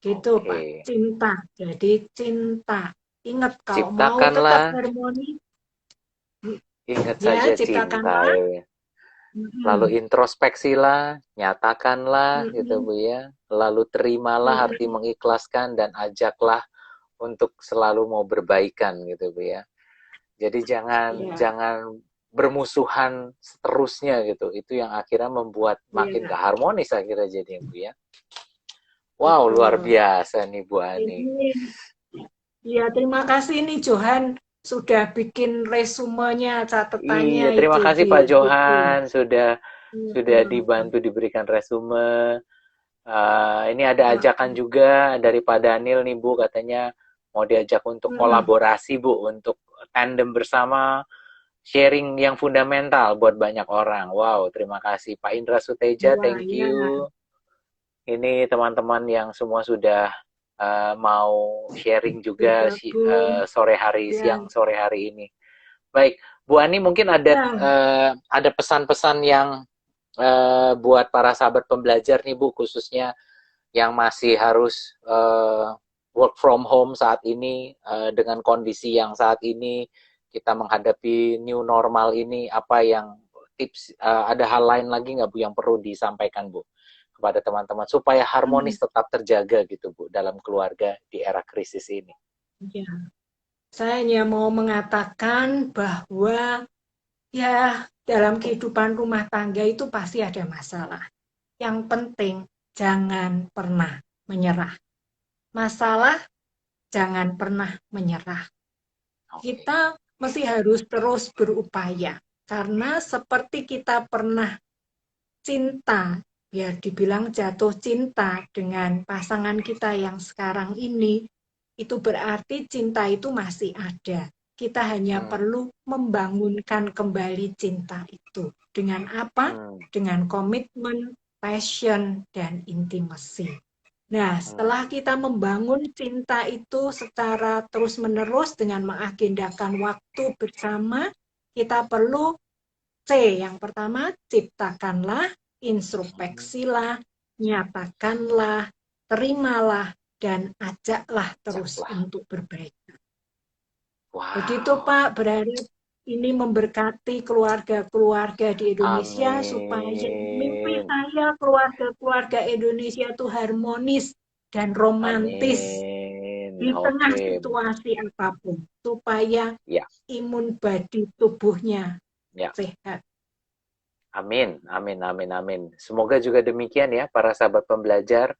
Gitu, Pak. oke. Cinta. Jadi cinta. Ingat kalau mau tetap Ciptakanlah, harmoni, ingat ya saja cinta ciptakanlah. ya. Lalu Mm-mm. introspeksilah, nyatakanlah gitu Mm-mm. Bu ya. Lalu terimalah arti Mm-mm. mengikhlaskan dan ajaklah untuk selalu mau berbaikan gitu Bu ya. Jadi jangan Ya, jangan bermusuhan seterusnya gitu. Itu yang akhirnya membuat makin ya, gak harmonis akhirnya jadi Bu ya. Wow, luar betul. biasa nih Bu Ani. Ini, ya terima kasih nih Johan sudah bikin resumenya, Iya, catatannya terima itu kasih di Pak buku. Johan sudah Mm-mm. dibantu diberikan resume. Ini ada ajakan Mm-mm. juga dari Pak Daniel nih Bu, katanya mau diajak untuk Mm-mm. kolaborasi Bu, untuk tandem bersama sharing yang fundamental buat banyak orang. Wow, terima kasih Pak Indra Suteja, Wah, thank ya, you. Ini teman-teman yang semua sudah mau sharing juga bergabung. Ya, siang sore hari ini. Baik, Bu Ani mungkin ya. ada pesan-pesan yang buat para sahabat pembelajar nih Bu, khususnya yang masih harus work from home saat ini dengan kondisi yang saat ini kita menghadapi new normal ini, apa yang tips, ada hal lain lagi nggak Bu yang perlu disampaikan Bu kepada teman-teman supaya harmonis Hmm, tetap terjaga gitu Bu dalam keluarga di era krisis ini? ya. Saya hanya mau mengatakan bahwa ya dalam kehidupan rumah tangga itu pasti ada masalah. Yang penting jangan pernah menyerah. Masalah jangan pernah menyerah. Oke. Kita mesti harus terus berupaya. Karena seperti kita pernah cinta, ya dibilang jatuh cinta dengan pasangan kita yang sekarang ini, itu berarti cinta itu masih ada. Kita hanya Hmm. perlu membangunkan kembali cinta itu. Dengan apa? Hmm. Dengan komitmen, passion, dan intimacy. Nah, Hmm. setelah kita membangun cinta itu secara terus-menerus dengan mengagendakan waktu bersama, kita perlu C. Yang pertama, ciptakanlah, introspeksilah, nyatakanlah, terimalah, dan ajaklah terus Ajaklah. untuk berbaikan. Begitu Wow. Pak, berharap ini memberkati keluarga-keluarga di Indonesia supaya mimpi Amin. saya keluarga-keluarga Indonesia itu harmonis dan romantis Amin. di tengah Oke, Bu. situasi apapun supaya Ya, imun badi tubuhnya ya. sehat. Amin, amin, amin, amin. Semoga juga demikian ya, para sahabat pembelajar.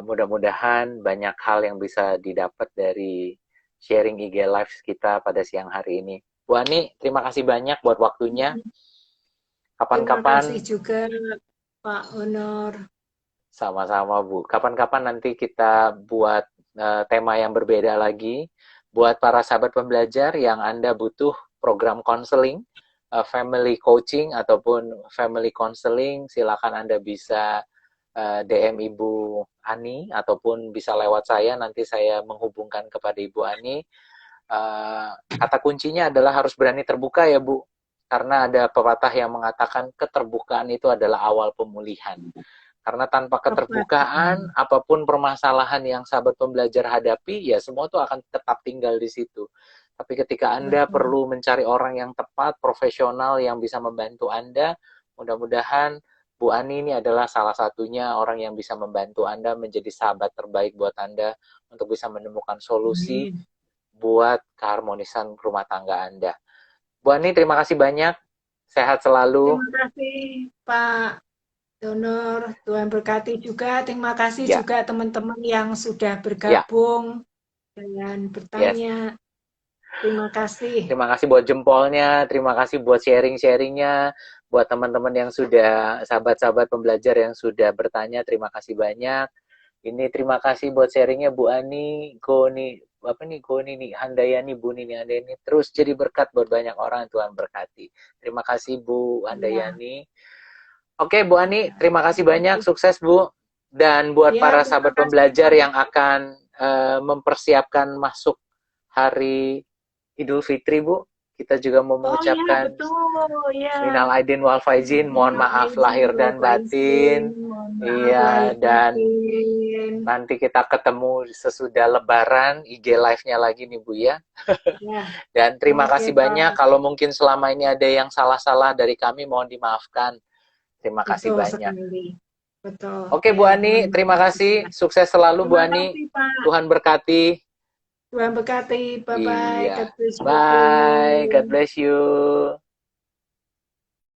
Mudah-mudahan banyak hal yang bisa didapat dari sharing IG Lives kita pada siang hari ini. Bu Ani, terima kasih banyak buat waktunya. Terima kasih Kapan-kapan, juga Pak Honor. sama-sama Bu. Kapan-kapan nanti kita buat tema yang berbeda lagi. Buat para sahabat pembelajar yang Anda butuh program konseling, family coaching ataupun family counseling, silakan Anda bisa DM Ibu Ani ataupun bisa lewat saya, nanti saya menghubungkan kepada Ibu Ani. Kata kuncinya adalah harus berani terbuka ya Bu, karena ada pepatah yang mengatakan keterbukaan itu adalah awal pemulihan. Karena tanpa Tepat. keterbukaan, apapun permasalahan yang sahabat pembelajar hadapi, ya semua itu akan tetap tinggal di situ. Tapi ketika Anda Betul. perlu mencari orang yang tepat, profesional yang bisa membantu Anda, mudah-mudahan Bu Ani ini adalah salah satunya orang yang bisa membantu Anda menjadi sahabat terbaik buat Anda untuk bisa menemukan solusi Amin. buat keharmonisan rumah tangga Anda. Bu Ani, terima kasih banyak. Sehat selalu. Terima kasih Pak Honor. Tuhan berkati juga. Terima kasih Ya, juga teman-teman yang sudah ya, bergabung dan yes. bertanya. Terima kasih. Terima kasih buat jempolnya, terima kasih buat sharing-sharingnya, buat teman-teman yang sudah, sahabat-sahabat pembelajar yang sudah bertanya, terima kasih banyak. Ini terima kasih buat sharingnya Bu Ani, Goni, apa nih Goni nih, Handayani, Bu Nini Handayani, terus jadi berkat buat banyak orang, Tuhan berkati. Terima kasih Bu Ya, Handayani. Oke Bu Ani, ya. terima kasih banyak, sukses Bu. Dan buat Ya, para terima sahabat kasih pembelajar Pak. yang akan mempersiapkan masuk hari Idul Fitri, Bu. Kita juga mau Oh ya, mengucapkan betul. Ya. minal aidin wal faizin, mohon Minal maaf aidin lahir wal dan faizin. batin. Mohon maaf lahir Iya, dan batin. nanti kita ketemu sesudah Lebaran, IG live-nya lagi nih, Bu ya. Ya, Dan terima oke kasih banyak. Pak. Kalau mungkin selama ini ada yang salah-salah dari kami, mohon dimaafkan. Terima kasih Betul banyak. sekali. Betul. Oke, Bu Ya, Ani, mohon terima maaf. kasih. Sukses selalu, Bu Terima Ani. kasih, Pak. Tuhan berkati. Tuhan berkati. Bye-bye. Iya. God bless Bye. God you. bless you.